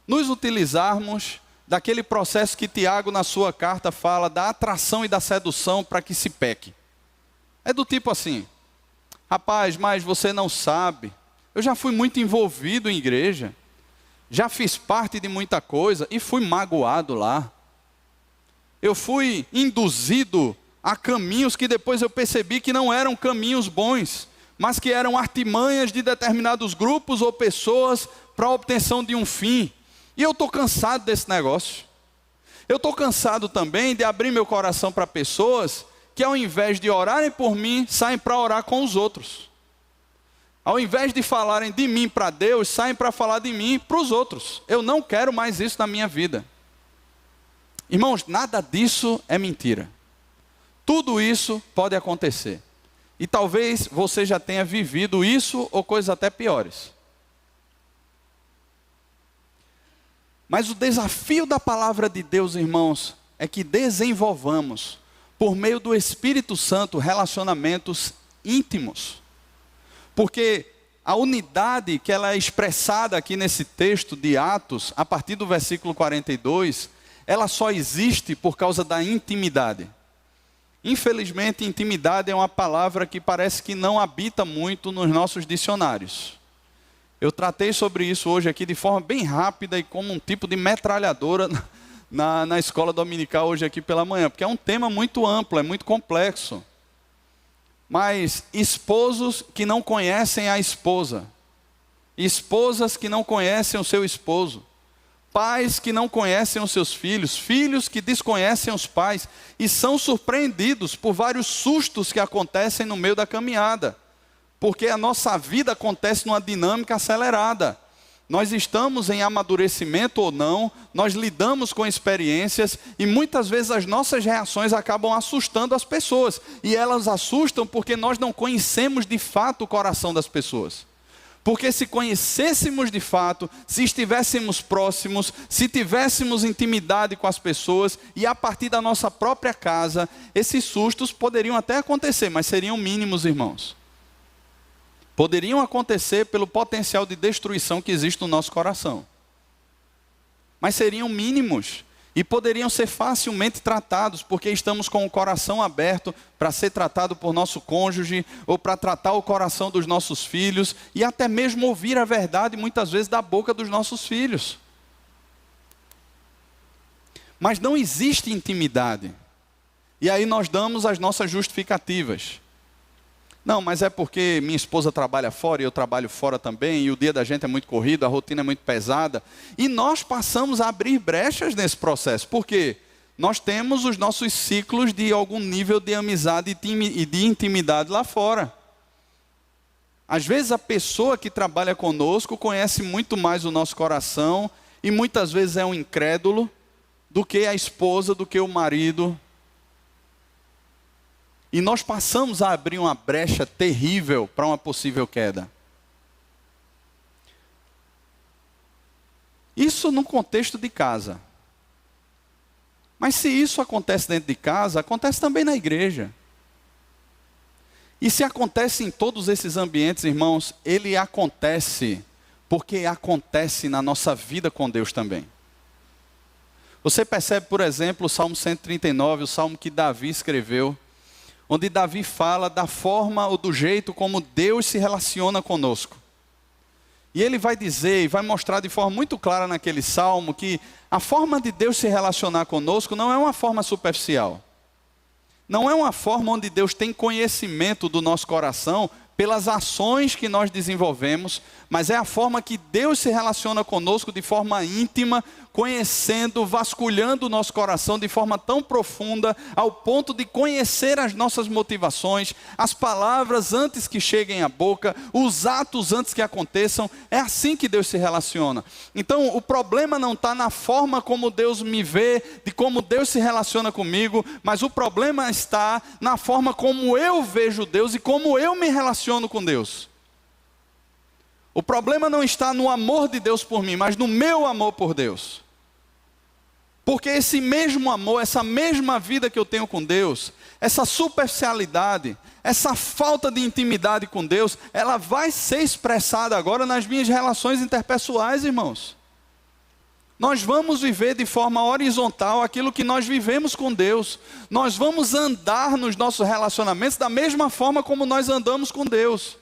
nos utilizarmos daquele processo que Tiago na sua carta fala da atração e da sedução para que se peque. É do tipo assim: rapaz, mas você não sabe, eu já fui muito envolvido em igreja, já fiz parte de muita coisa e fui magoado lá. Eu fui induzido a caminhos que depois eu percebi que não eram caminhos bons, mas que eram artimanhas de determinados grupos ou pessoas para a obtenção de um fim. E eu estou cansado desse negócio. Eu estou cansado também de abrir meu coração para pessoas que, ao invés de orarem por mim, saem para orar com os outros. Ao invés de falarem de mim para Deus, saem para falar de mim para os outros. Eu não quero mais isso na minha vida. Irmãos, nada disso é mentira. Tudo isso pode acontecer. E talvez você já tenha vivido isso ou coisas até piores. Mas o desafio da palavra de Deus, irmãos, é que desenvolvamos, por meio do Espírito Santo, relacionamentos íntimos. Porque a unidade que ela é expressada aqui nesse texto de Atos, a partir do versículo 42, ela só existe por causa da intimidade. Infelizmente, intimidade é uma palavra que parece que não habita muito nos nossos dicionários. Eu tratei sobre isso hoje aqui de forma bem rápida e como um tipo de metralhadora na escola dominical hoje aqui pela manhã, porque é um tema muito amplo, é muito complexo. Mas esposos que não conhecem a esposa, esposas que não conhecem o seu esposo, pais que não conhecem os seus filhos, filhos que desconhecem os pais e são surpreendidos por vários sustos que acontecem no meio da caminhada, porque a nossa vida acontece numa dinâmica acelerada. Nós estamos em amadurecimento ou não, nós lidamos com experiências e muitas vezes as nossas reações acabam assustando as pessoas. E elas assustam porque nós não conhecemos de fato o coração das pessoas. Porque se conhecêssemos de fato, se estivéssemos próximos, se tivéssemos intimidade com as pessoas e a partir da nossa própria casa, esses sustos poderiam até acontecer, mas seriam mínimos, irmãos. Poderiam acontecer pelo potencial de destruição que existe no nosso coração. Mas seriam mínimos e poderiam ser facilmente tratados, porque estamos com o coração aberto para ser tratado por nosso cônjuge, ou para tratar o coração dos nossos filhos, e até mesmo ouvir a verdade muitas vezes da boca dos nossos filhos. Mas não existe intimidade. E aí nós damos as nossas justificativas. Não, mas é porque minha esposa trabalha fora e eu trabalho fora também, e o dia da gente é muito corrido, a rotina é muito pesada. E nós passamos a abrir brechas nesse processo. Por quê? Nós temos os nossos ciclos de algum nível de amizade e de intimidade lá fora. Às vezes a pessoa que trabalha conosco conhece muito mais o nosso coração, e muitas vezes é um incrédulo, do que a esposa, do que o marido. E nós passamos a abrir uma brecha terrível para uma possível queda. Isso no contexto de casa. Mas se isso acontece dentro de casa, acontece também na igreja. E se acontece em todos esses ambientes, irmãos, ele acontece porque acontece na nossa vida com Deus também. Você percebe, por exemplo, o Salmo 139, o salmo que Davi escreveu, onde Davi fala da forma ou do jeito como Deus se relaciona conosco. E ele vai dizer e vai mostrar de forma muito clara naquele salmo que a forma de Deus se relacionar conosco não é uma forma superficial. Não é uma forma onde Deus tem conhecimento do nosso coração pelas ações que nós desenvolvemos, mas é a forma que Deus se relaciona conosco de forma íntima, conhecendo, vasculhando o nosso coração de forma tão profunda, ao ponto de conhecer as nossas motivações, as palavras antes que cheguem à boca, os atos antes que aconteçam. É assim que Deus se relaciona. Então o problema não está na forma como Deus me vê, de como Deus se relaciona comigo, mas o problema está na forma como eu vejo Deus e como eu me relaciono com Deus. O problema não está no amor de Deus por mim, mas no meu amor por Deus. Porque esse mesmo amor, essa mesma vida que eu tenho com Deus, essa superficialidade, essa falta de intimidade com Deus, ela vai ser expressada agora nas minhas relações interpessoais, irmãos. Nós vamos viver de forma horizontal aquilo que nós vivemos com Deus. Nós vamos andar nos nossos relacionamentos da mesma forma como nós andamos com Deus.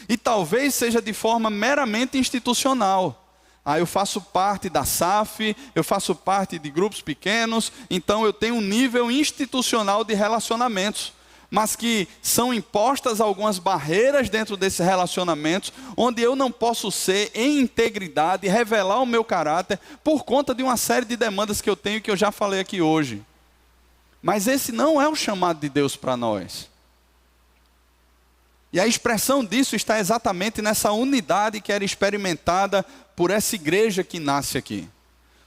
E talvez seja de forma meramente institucional. Eu faço parte da SAF, eu faço parte de grupos pequenos, então eu tenho um nível institucional de relacionamentos, mas que são impostas algumas barreiras dentro desses relacionamentos, onde eu não posso ser em integridade, revelar o meu caráter, por conta de uma série de demandas que eu tenho, que eu já falei aqui hoje. Mas esse não é o chamado de Deus para nós. E a expressão disso está exatamente nessa unidade que era experimentada por essa igreja que nasce aqui.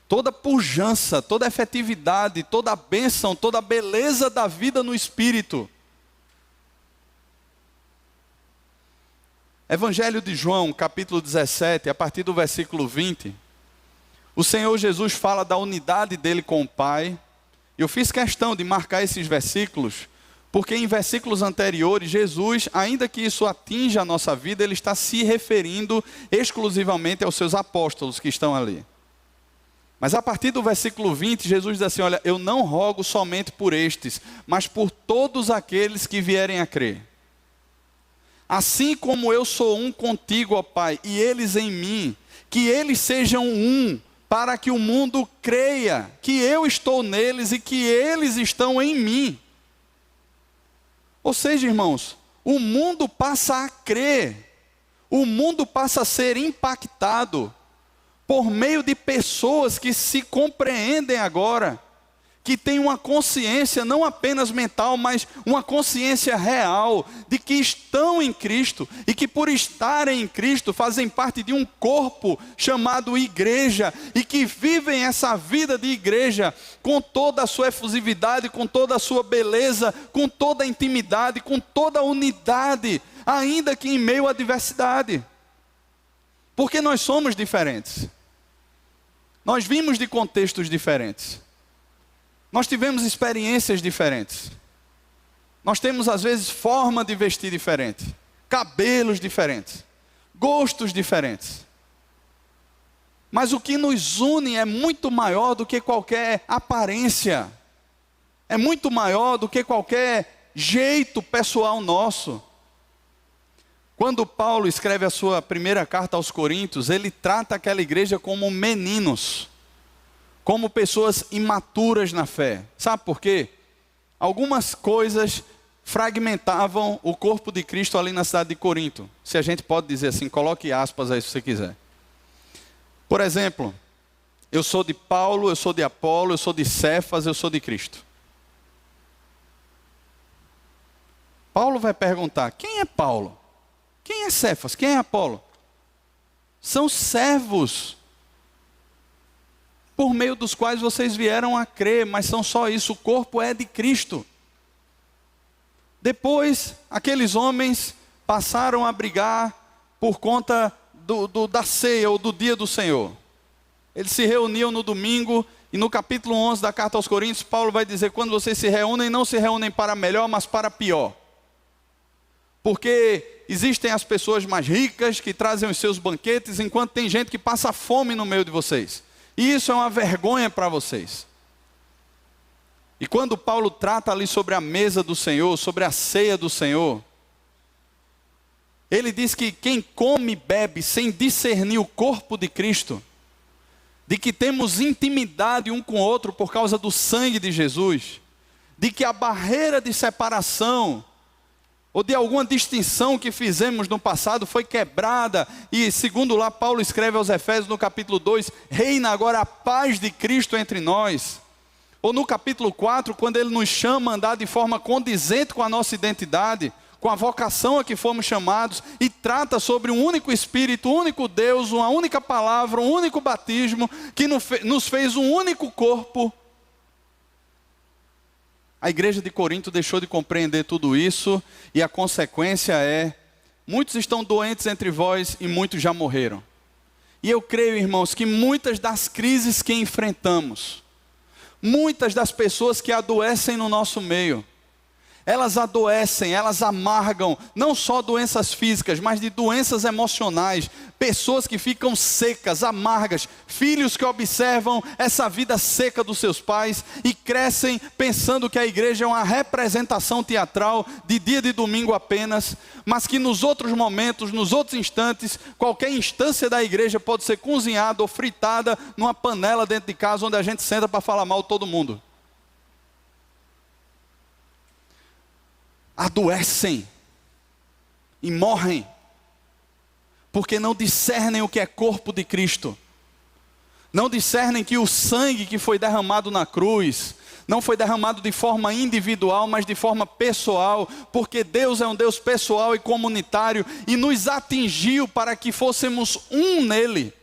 Toda pujança, toda efetividade, toda a bênção, toda a beleza da vida no Espírito. Evangelho de João, capítulo 17, a partir do versículo 20. O Senhor Jesus fala da unidade dele com o Pai. Eu fiz questão de marcar esses versículos, porque em versículos anteriores, Jesus, ainda que isso atinja a nossa vida, ele está se referindo exclusivamente aos seus apóstolos que estão ali. Mas a partir do versículo 20, Jesus diz assim: olha, eu não rogo somente por estes, mas por todos aqueles que vierem a crer. Assim como eu sou um contigo, ó Pai, e eles em mim, que eles sejam um, para que o mundo creia que eu estou neles e que eles estão em mim. Ou seja, irmãos, o mundo passa a crer, o mundo passa a ser impactado por meio de pessoas que se compreendem agora, que têm uma consciência não apenas mental, mas uma consciência real de que estão em Cristo e que por estarem em Cristo fazem parte de um corpo chamado igreja e que vivem essa vida de igreja com toda a sua efusividade, com toda a sua beleza, com toda a intimidade, com toda a unidade, ainda que em meio à diversidade. Porque nós somos diferentes. Nós vimos de contextos diferentes. Nós tivemos experiências diferentes. Nós temos, às vezes, forma de vestir diferente, cabelos diferentes, gostos diferentes. Mas o que nos une é muito maior do que qualquer aparência. É muito maior do que qualquer jeito pessoal nosso. Quando Paulo escreve a sua primeira carta aos Coríntios, ele trata aquela igreja como meninos, como pessoas imaturas na fé. Sabe por quê? Algumas coisas fragmentavam o corpo de Cristo ali na cidade de Corinto. Se a gente pode dizer assim, coloque aspas aí se você quiser. Por exemplo, eu sou de Paulo, eu sou de Apolo, eu sou de Cefas, eu sou de Cristo. Paulo vai perguntar, quem é Paulo? Quem é Cefas? Quem é Apolo? São servos por meio dos quais vocês vieram a crer, mas são só isso, o corpo é de Cristo. Depois, aqueles homens passaram a brigar por conta da ceia ou do dia do Senhor. Eles se reuniam no domingo, e no capítulo 11 da carta aos Coríntios, Paulo vai dizer, quando vocês se reúnem, não se reúnem para melhor, mas para pior. Porque existem as pessoas mais ricas que trazem os seus banquetes, enquanto tem gente que passa fome no meio de vocês. E isso é uma vergonha para vocês. E quando Paulo trata ali sobre a mesa do Senhor, sobre a ceia do Senhor, ele diz que quem come e bebe sem discernir o corpo de Cristo, de que temos intimidade um com o outro por causa do sangue de Jesus, de que a barreira de separação ou de alguma distinção que fizemos no passado foi quebrada, e segundo lá Paulo escreve aos Efésios no capítulo 2, reina agora a paz de Cristo entre nós. Ou no capítulo 4, quando ele nos chama a andar de forma condizente com a nossa identidade, com a vocação a que fomos chamados, e trata sobre um único Espírito, um único Deus, uma única palavra, um único batismo, que nos fez um único corpo. A igreja de Corinto deixou de compreender tudo isso, e a consequência é, muitos estão doentes entre vós e muitos já morreram. E eu creio, irmãos, que muitas das crises que enfrentamos, Muitas das pessoas que adoecem no nosso meio, elas adoecem, elas amargam, não só doenças físicas, mas de doenças emocionais. Pessoas que ficam secas, amargas, filhos que observam essa vida seca dos seus pais e crescem pensando que a igreja é uma representação teatral de dia de domingo apenas, mas que nos outros momentos, nos outros instantes, qualquer instância da igreja pode ser cozinhada ou fritada numa panela dentro de casa onde a gente senta para falar mal de todo mundo. Adoecem e morrem, porque não discernem o que é corpo de Cristo, não discernem que o sangue que foi derramado na cruz, não foi derramado de forma individual, mas de forma pessoal, porque Deus é um Deus pessoal e comunitário, e nos atingiu para que fôssemos um nele.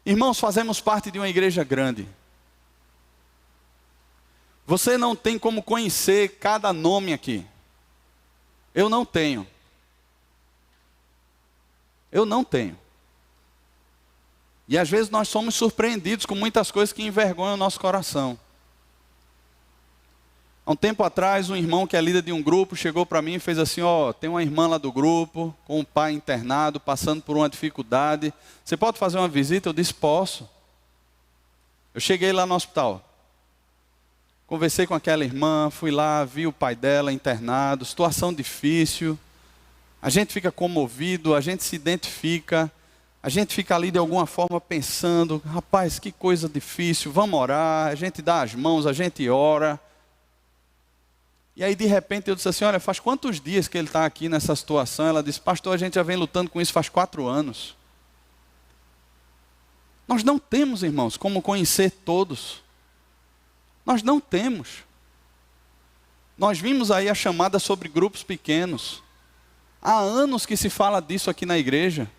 Irmãos, fazemos parte de uma igreja grande. Você não tem como conhecer cada nome aqui. Eu não tenho. Eu não tenho. E às vezes nós somos surpreendidos com muitas coisas que envergonham o nosso coração. Há um tempo atrás, um irmão que é líder de um grupo chegou para mim e fez assim: tem uma irmã lá do grupo, com um pai internado, passando por uma dificuldade. Você pode fazer uma visita? Eu disse: posso. Eu cheguei lá no hospital. Conversei com aquela irmã, fui lá, vi o pai dela internado, situação difícil. A gente fica comovido, a gente se identifica, a gente fica ali de alguma forma pensando: rapaz, que coisa difícil, vamos orar. A gente dá as mãos, a gente ora. E aí de repente eu disse assim: olha, faz quantos dias que ele está aqui nessa situação? Ela disse: pastor, a gente já vem lutando com isso faz 4 anos. Nós não temos, irmãos, como conhecer todos. Nós não temos. Nós vimos aí a chamada sobre grupos pequenos. Há anos que se fala disso aqui na igreja.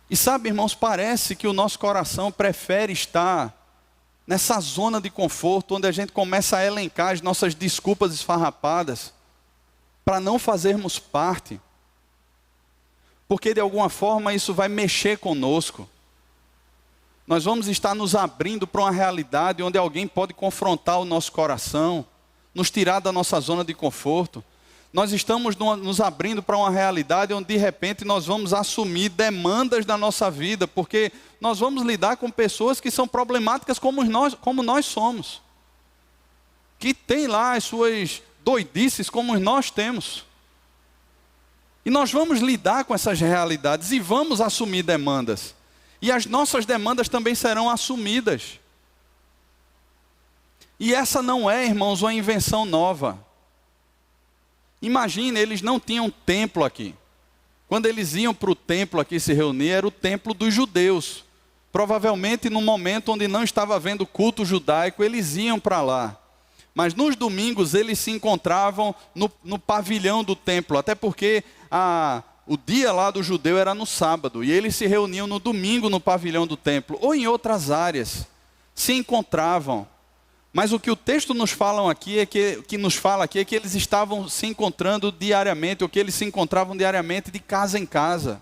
E sabe, irmãos, parece que o nosso coração prefere estar nessa zona de conforto, onde a gente começa a elencar as nossas desculpas esfarrapadas, para não fazermos parte. Porque de alguma forma isso vai mexer conosco. Nós vamos estar nos abrindo para uma realidade onde alguém pode confrontar o nosso coração, nos tirar da nossa zona de conforto. Nós estamos nos abrindo para uma realidade onde de repente nós vamos assumir demandas da nossa vida, porque nós vamos lidar com pessoas que são problemáticas como nós somos. Que tem lá as suas doidices como nós temos. E nós vamos lidar com essas realidades e vamos assumir demandas. E as nossas demandas também serão assumidas. E essa não é, irmãos, uma invenção nova. Imagine, eles não tinham templo aqui. Quando eles iam para o templo aqui se reunir, era o templo dos judeus. Provavelmente no momento onde não estava havendo culto judaico, eles iam para lá. Mas nos domingos eles se encontravam no pavilhão do templo, até porque o dia lá do judeu era no sábado, e eles se reuniam no domingo no pavilhão do templo, ou em outras áreas, se encontravam. Mas o que o texto nos fala aqui é que eles estavam se encontrando diariamente, ou que eles se encontravam diariamente de casa em casa.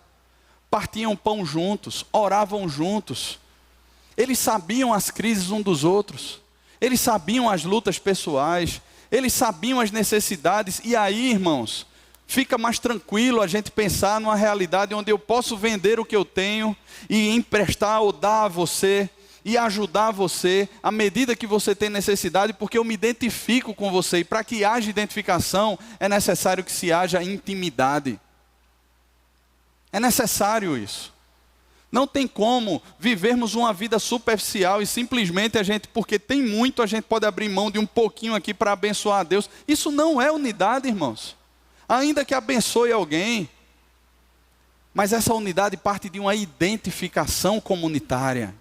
Partiam pão juntos, oravam juntos. Eles sabiam as crises um dos outros. Eles sabiam as lutas pessoais. Eles sabiam as necessidades. E aí, irmãos, fica mais tranquilo a gente pensar numa realidade onde eu posso vender o que eu tenho e emprestar ou dar a você e ajudar você à medida que você tem necessidade, porque eu me identifico com você. E para que haja identificação, é necessário que se haja intimidade. É necessário isso. Não tem como vivermos uma vida superficial e simplesmente porque tem muito, a gente pode abrir mão de um pouquinho aqui para abençoar a Deus. Isso não é unidade, irmãos. Ainda que abençoe alguém, mas essa unidade parte de uma identificação comunitária.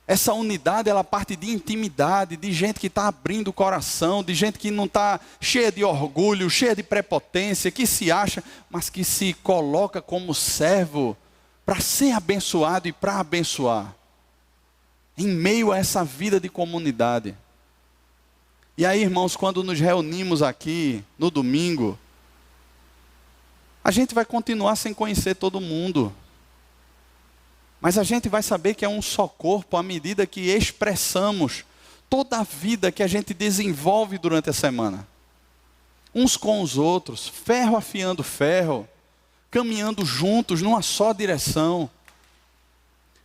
Essa unidade, ela parte de intimidade, de gente que está abrindo o coração, de gente que não está cheia de orgulho, cheia de prepotência, que se acha, mas que se coloca como servo para ser abençoado e para abençoar. Em meio a essa vida de comunidade. E aí, irmãos, quando nos reunimos aqui no domingo, a gente vai continuar sem conhecer todo mundo. Mas a gente vai saber que é um só corpo à medida que expressamos toda a vida que a gente desenvolve durante a semana. Uns com os outros, ferro afiando ferro, caminhando juntos numa só direção.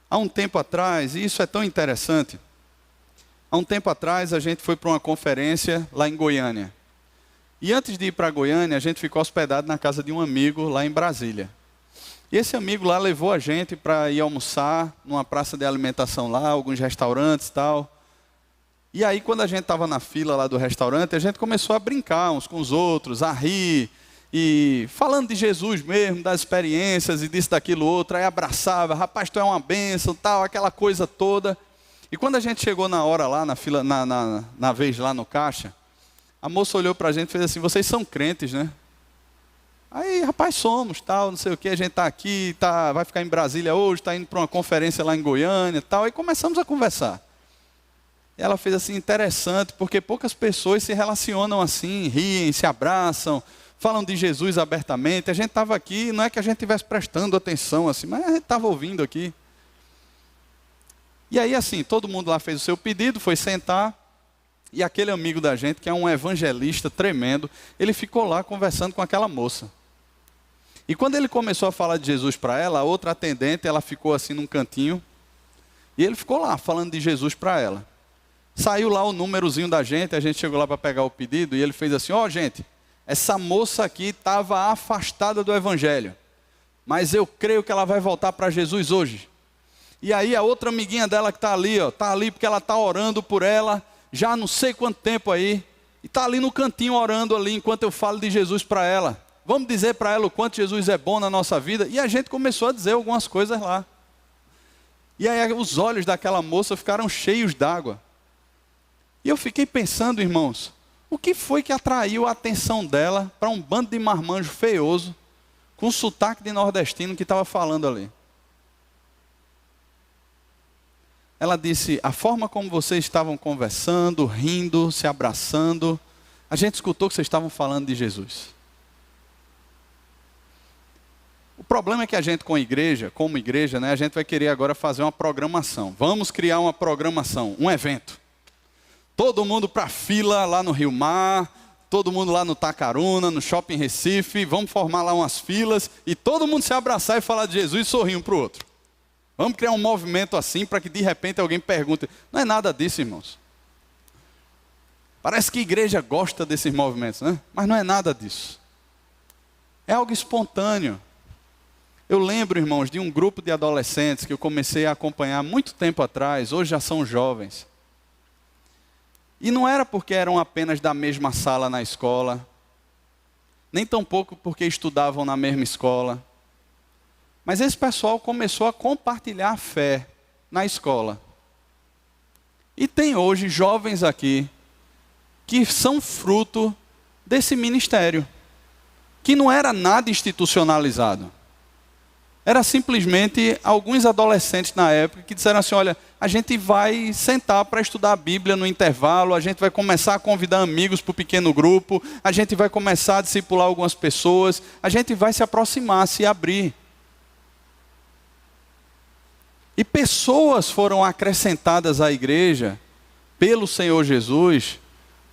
Há um tempo atrás, e isso é tão interessante, há um tempo atrás a gente foi para uma conferência lá em Goiânia. E antes de ir para Goiânia, a gente ficou hospedado na casa de um amigo lá em Brasília. E esse amigo lá levou a gente para ir almoçar numa praça de alimentação lá, alguns restaurantes e tal. E aí, quando a gente estava na fila lá do restaurante, a gente começou a brincar uns com os outros, a rir, e falando de Jesus mesmo, das experiências, e disso, daquilo, outro, aí abraçava, rapaz, tu é uma bênção, tal, aquela coisa toda. E quando a gente chegou na hora lá, na fila, na vez lá no caixa, a moça olhou para a gente e fez assim, vocês são crentes, né? Aí, rapaz, somos, tal, não sei o que, a gente está aqui, vai ficar em Brasília hoje, está indo para uma conferência lá em Goiânia, tal, aí começamos a conversar. Ela fez assim, interessante, porque poucas pessoas se relacionam assim, riem, se abraçam, falam de Jesus abertamente. A gente estava aqui, não é que a gente estivesse prestando atenção assim, mas a gente estava ouvindo aqui. E aí assim, todo mundo lá fez o seu pedido, foi sentar, e aquele amigo da gente, que é um evangelista tremendo, ele ficou lá conversando com aquela moça. E quando ele começou a falar de Jesus para ela, a outra atendente, ela ficou assim num cantinho, e ele ficou lá falando de Jesus para ela. Saiu lá o númerozinho da gente, a gente chegou lá para pegar o pedido, e ele fez assim, ó gente, essa moça aqui estava afastada do evangelho, mas eu creio que ela vai voltar para Jesus hoje. E aí a outra amiguinha dela que está ali, ó, está ali porque ela está orando por ela, já não sei quanto tempo aí, e está ali no cantinho orando ali, enquanto eu falo de Jesus para ela. Vamos dizer para ela o quanto Jesus é bom na nossa vida, e a gente começou a dizer algumas coisas lá. E aí os olhos daquela moça ficaram cheios d'água. E eu fiquei pensando, irmãos, o que foi que atraiu a atenção dela para um bando de marmanjo feioso, com sotaque de nordestino que estava falando ali? Ela disse, a forma como vocês estavam conversando, rindo, se abraçando, a gente escutou que vocês estavam falando de Jesus. O problema é que a gente como igreja, né, a gente vai querer agora fazer uma programação. Vamos criar uma programação, um evento. Todo mundo para a fila lá no Rio Mar, todo mundo lá no Tacaruna, no Shopping Recife, vamos formar lá umas filas e todo mundo se abraçar e falar de Jesus e sorrir um para o outro. Vamos criar um movimento assim para que de repente alguém pergunte. Não é nada disso, irmãos. Parece que a igreja gosta desses movimentos, né? Mas não é nada disso. É algo espontâneo. Eu lembro, irmãos, de um grupo de adolescentes que eu comecei a acompanhar muito tempo atrás, hoje já são jovens. E não era porque eram apenas da mesma sala na escola, nem tampouco porque estudavam na mesma escola. Mas esse pessoal começou a compartilhar a fé na escola. E tem hoje jovens aqui que são fruto desse ministério, que não era nada institucionalizado. Era simplesmente alguns adolescentes na época que disseram assim, olha, a gente vai sentar para estudar a Bíblia no intervalo, a gente vai começar a convidar amigos para o pequeno grupo, a gente vai começar a discipular algumas pessoas, a gente vai se aproximar, se abrir. E pessoas foram acrescentadas à igreja pelo Senhor Jesus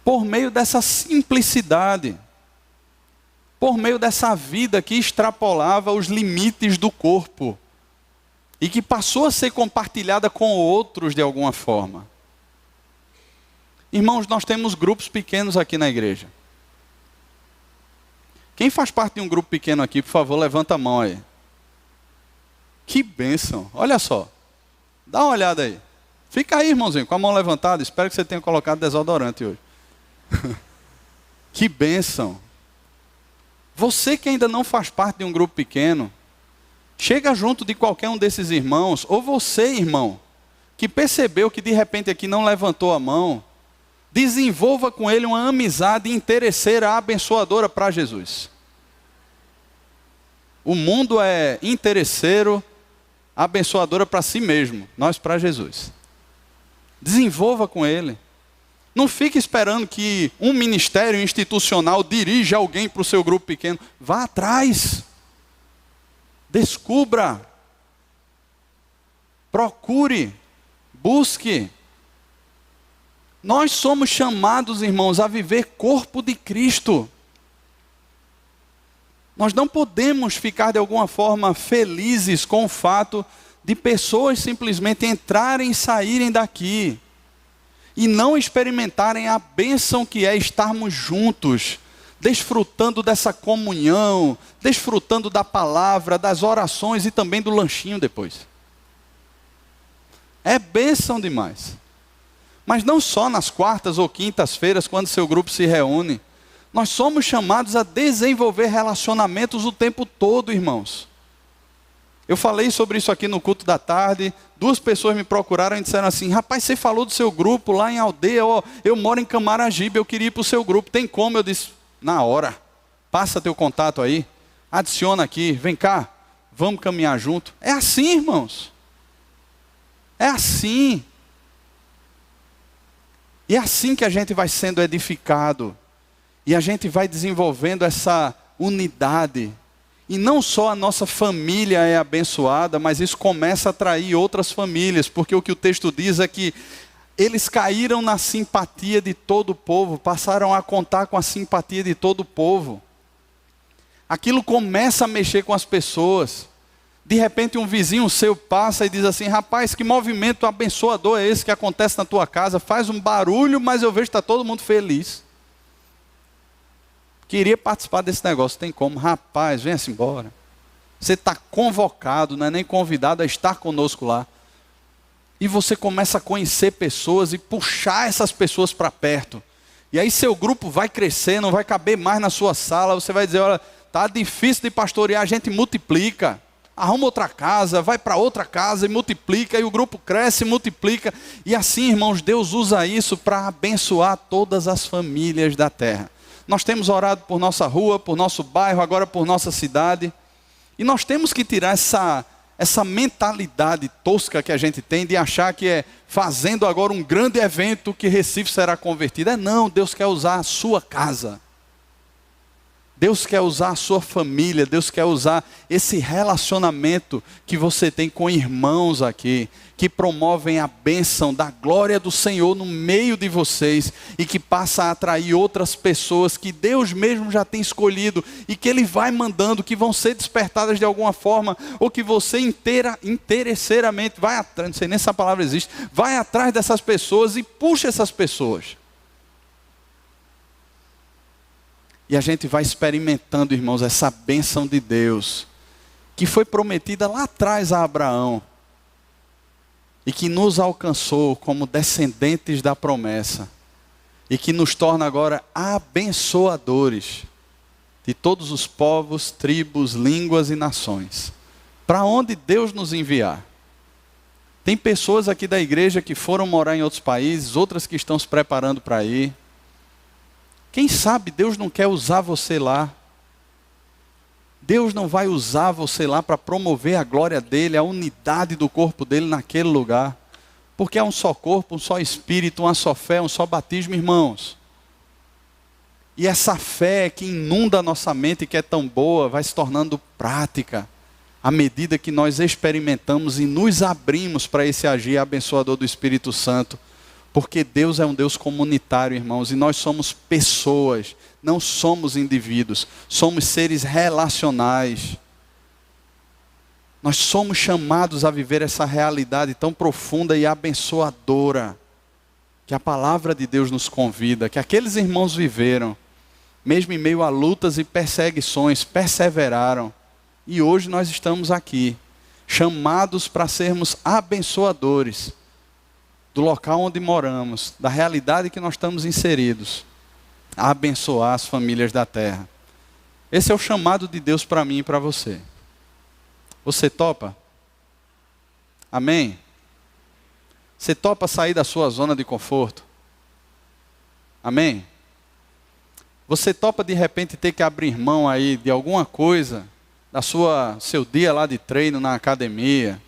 por meio dessa simplicidade. Por meio dessa vida que extrapolava os limites do corpo e que passou a ser compartilhada com outros de alguma forma. Irmãos, nós temos grupos pequenos aqui na igreja. Quem faz parte de um grupo pequeno aqui, por favor, levanta a mão aí. Que bênção, olha só. Dá uma olhada aí. Fica aí, irmãozinho, com a mão levantada. Espero que você tenha colocado desodorante hoje. Que bênção. Você que ainda não faz parte de um grupo pequeno, chega junto de qualquer um desses irmãos, ou você, irmão, que percebeu que de repente aqui não levantou a mão, desenvolva com ele uma amizade interesseira, abençoadora para Jesus. O mundo é interesseiro, abençoadora para si mesmo, nós para Jesus. Desenvolva com ele. Não fique esperando que um ministério institucional dirija alguém para o seu grupo pequeno. Vá atrás. Descubra. procure, busque. Nós somos chamados, irmãos, a viver corpo de Cristo. Nós não podemos ficar de alguma forma felizes com o fato de pessoas simplesmente entrarem e saírem daqui e não experimentarem a bênção que é estarmos juntos, desfrutando dessa comunhão, desfrutando da palavra, das orações e também do lanchinho depois. É bênção demais. Mas não só nas quartas ou quintas-feiras, quando seu grupo se reúne. Nós somos chamados a desenvolver relacionamentos o tempo todo, irmãos. Eu falei sobre isso aqui no culto da tarde. 2 pessoas me procuraram e disseram assim: rapaz, você falou do seu grupo lá em Aldeia, eu moro em Camaragibe, eu queria ir para o seu grupo, tem como? Eu disse, na hora, passa teu contato aí, adiciona aqui, vem cá, vamos caminhar junto. É assim, irmãos. É assim. E é assim que a gente vai sendo edificado. E a gente vai desenvolvendo essa unidade. E não só a nossa família é abençoada, mas isso começa a atrair outras famílias. Porque o que o texto diz é que eles caíram na simpatia de todo o povo, passaram a contar com a simpatia de todo o povo. Aquilo começa a mexer com as pessoas. De repente um vizinho seu passa e diz assim: rapaz, que movimento abençoador é esse que acontece na tua casa? Faz um barulho, mas eu vejo que está todo mundo feliz. Queria participar desse negócio, tem como? Rapaz, venha-se embora. Você está convocado, não é nem convidado a estar conosco lá. E você começa a conhecer pessoas e puxar essas pessoas para perto. E aí seu grupo vai crescer, não vai caber mais na sua sala. Você vai dizer: olha, está difícil de pastorear, a gente multiplica. Arruma outra casa, vai para outra casa e multiplica. E o grupo cresce e multiplica. E assim, irmãos, Deus usa isso para abençoar todas as famílias da terra. Nós temos orado por nossa rua, por nosso bairro, agora por nossa cidade. E nós temos que tirar essa mentalidade tosca que a gente tem de achar que é fazendo agora um grande evento que Recife será convertido. Não, Deus quer usar a sua casa. Deus quer usar a sua família, Deus quer usar esse relacionamento que você tem com irmãos aqui, que promovem a bênção da glória do Senhor no meio de vocês e que passa a atrair outras pessoas que Deus mesmo já tem escolhido e que Ele vai mandando, que vão ser despertadas de alguma forma, ou que você interesseiramente vai atrás, não sei nem se essa palavra existe, vai atrás dessas pessoas e puxa essas pessoas. E a gente vai experimentando, irmãos, essa bênção de Deus, que foi prometida lá atrás a Abraão, e que nos alcançou como descendentes da promessa, e que nos torna agora abençoadores de todos os povos, tribos, línguas e nações. Para onde Deus nos enviar. Tem pessoas aqui da igreja que foram morar em outros países, outras que estão se preparando para ir. Quem sabe Deus não quer usar você lá. Deus não vai usar você lá para promover a glória dEle, a unidade do corpo dEle naquele lugar. Porque é um só corpo, um só espírito, uma só fé, um só batismo, irmãos. E essa fé que inunda a nossa mente e que é tão boa, vai se tornando prática. À medida que nós experimentamos e nos abrimos para esse agir abençoador do Espírito Santo. Porque Deus é um Deus comunitário, irmãos, e nós somos pessoas, não somos indivíduos, somos seres relacionais. Nós somos chamados a viver essa realidade tão profunda e abençoadora, que a palavra de Deus nos convida, que aqueles irmãos viveram, mesmo em meio a lutas e perseguições, perseveraram, e hoje nós estamos aqui, chamados para sermos abençoadores, do local onde moramos, da realidade que nós estamos inseridos, a abençoar as famílias da terra. Esse é o chamado de Deus para mim e para você. Você topa? Amém? Você topa sair da sua zona de conforto? Amém? Você topa de repente ter que abrir mão aí de alguma coisa, seu dia lá de treino na academia,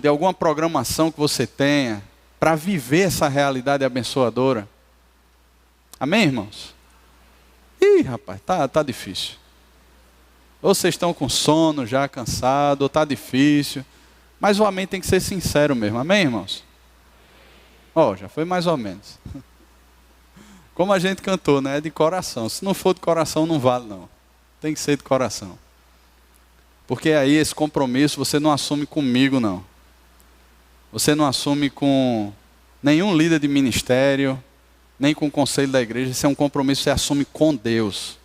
de alguma programação que você tenha, para viver essa realidade abençoadora? Amém, irmãos? Ih, rapaz, tá difícil. Ou vocês estão com sono já, cansado, ou está difícil. Mas o amém tem que ser sincero mesmo. Amém, irmãos? Já foi mais ou menos. Como a gente cantou, né? É de coração. Se não for de coração, não vale não. Tem que ser de coração. Porque aí esse compromisso você não assume comigo, não. Você não assume com nenhum líder de ministério, nem com o conselho da igreja. Esse é um compromisso que você assume com Deus.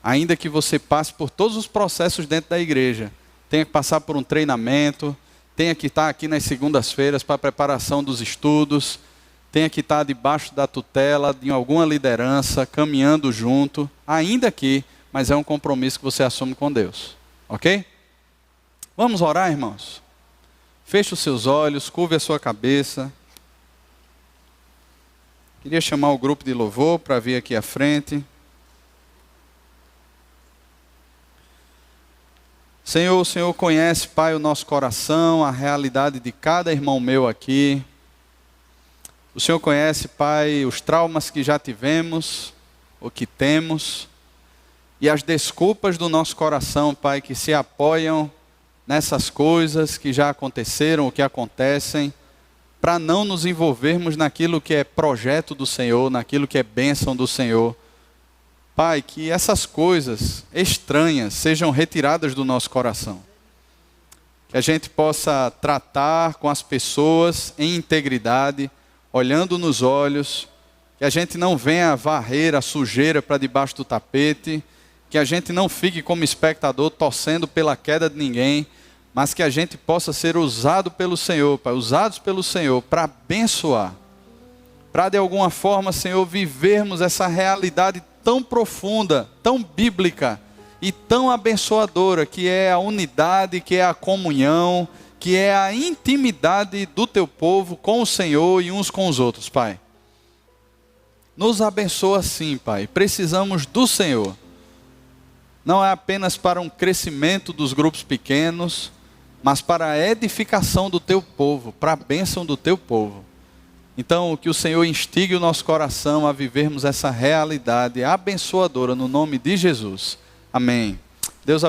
Ainda que você passe por todos os processos dentro da igreja. Tenha que passar por um treinamento, tenha que estar aqui nas segundas-feiras para a preparação dos estudos, tenha que estar debaixo da tutela de alguma liderança, caminhando junto, ainda que, mas é um compromisso que você assume com Deus. Ok? Vamos orar, irmãos? Feche os seus olhos, curve a sua cabeça. Queria chamar o grupo de louvor para vir aqui à frente. Senhor, o Senhor conhece, Pai, o nosso coração, a realidade de cada irmão meu aqui. O Senhor conhece, Pai, os traumas que já tivemos, ou que temos, e as desculpas do nosso coração, Pai, que se apoiam nessas coisas que já aconteceram, ou que acontecem, para não nos envolvermos naquilo que é projeto do Senhor, naquilo que é bênção do Senhor. Pai, que essas coisas estranhas sejam retiradas do nosso coração. Que a gente possa tratar com as pessoas em integridade, olhando nos olhos. Que a gente não venha varrer a sujeira para debaixo do tapete. Que a gente não fique como espectador torcendo pela queda de ninguém. Mas que a gente possa ser usado pelo Senhor, Pai, usados pelo Senhor para abençoar. Para de alguma forma, Senhor, vivermos essa realidade tão profunda, tão bíblica e tão abençoadora, que é a unidade, que é a comunhão, que é a intimidade do teu povo com o Senhor e uns com os outros, Pai. Nos abençoa sim, Pai. Precisamos do Senhor. Não é apenas para um crescimento dos grupos pequenos, mas para a edificação do teu povo, para a bênção do teu povo. Então, que o Senhor instigue o nosso coração a vivermos essa realidade abençoadora no nome de Jesus. Amém. Deus abençoe.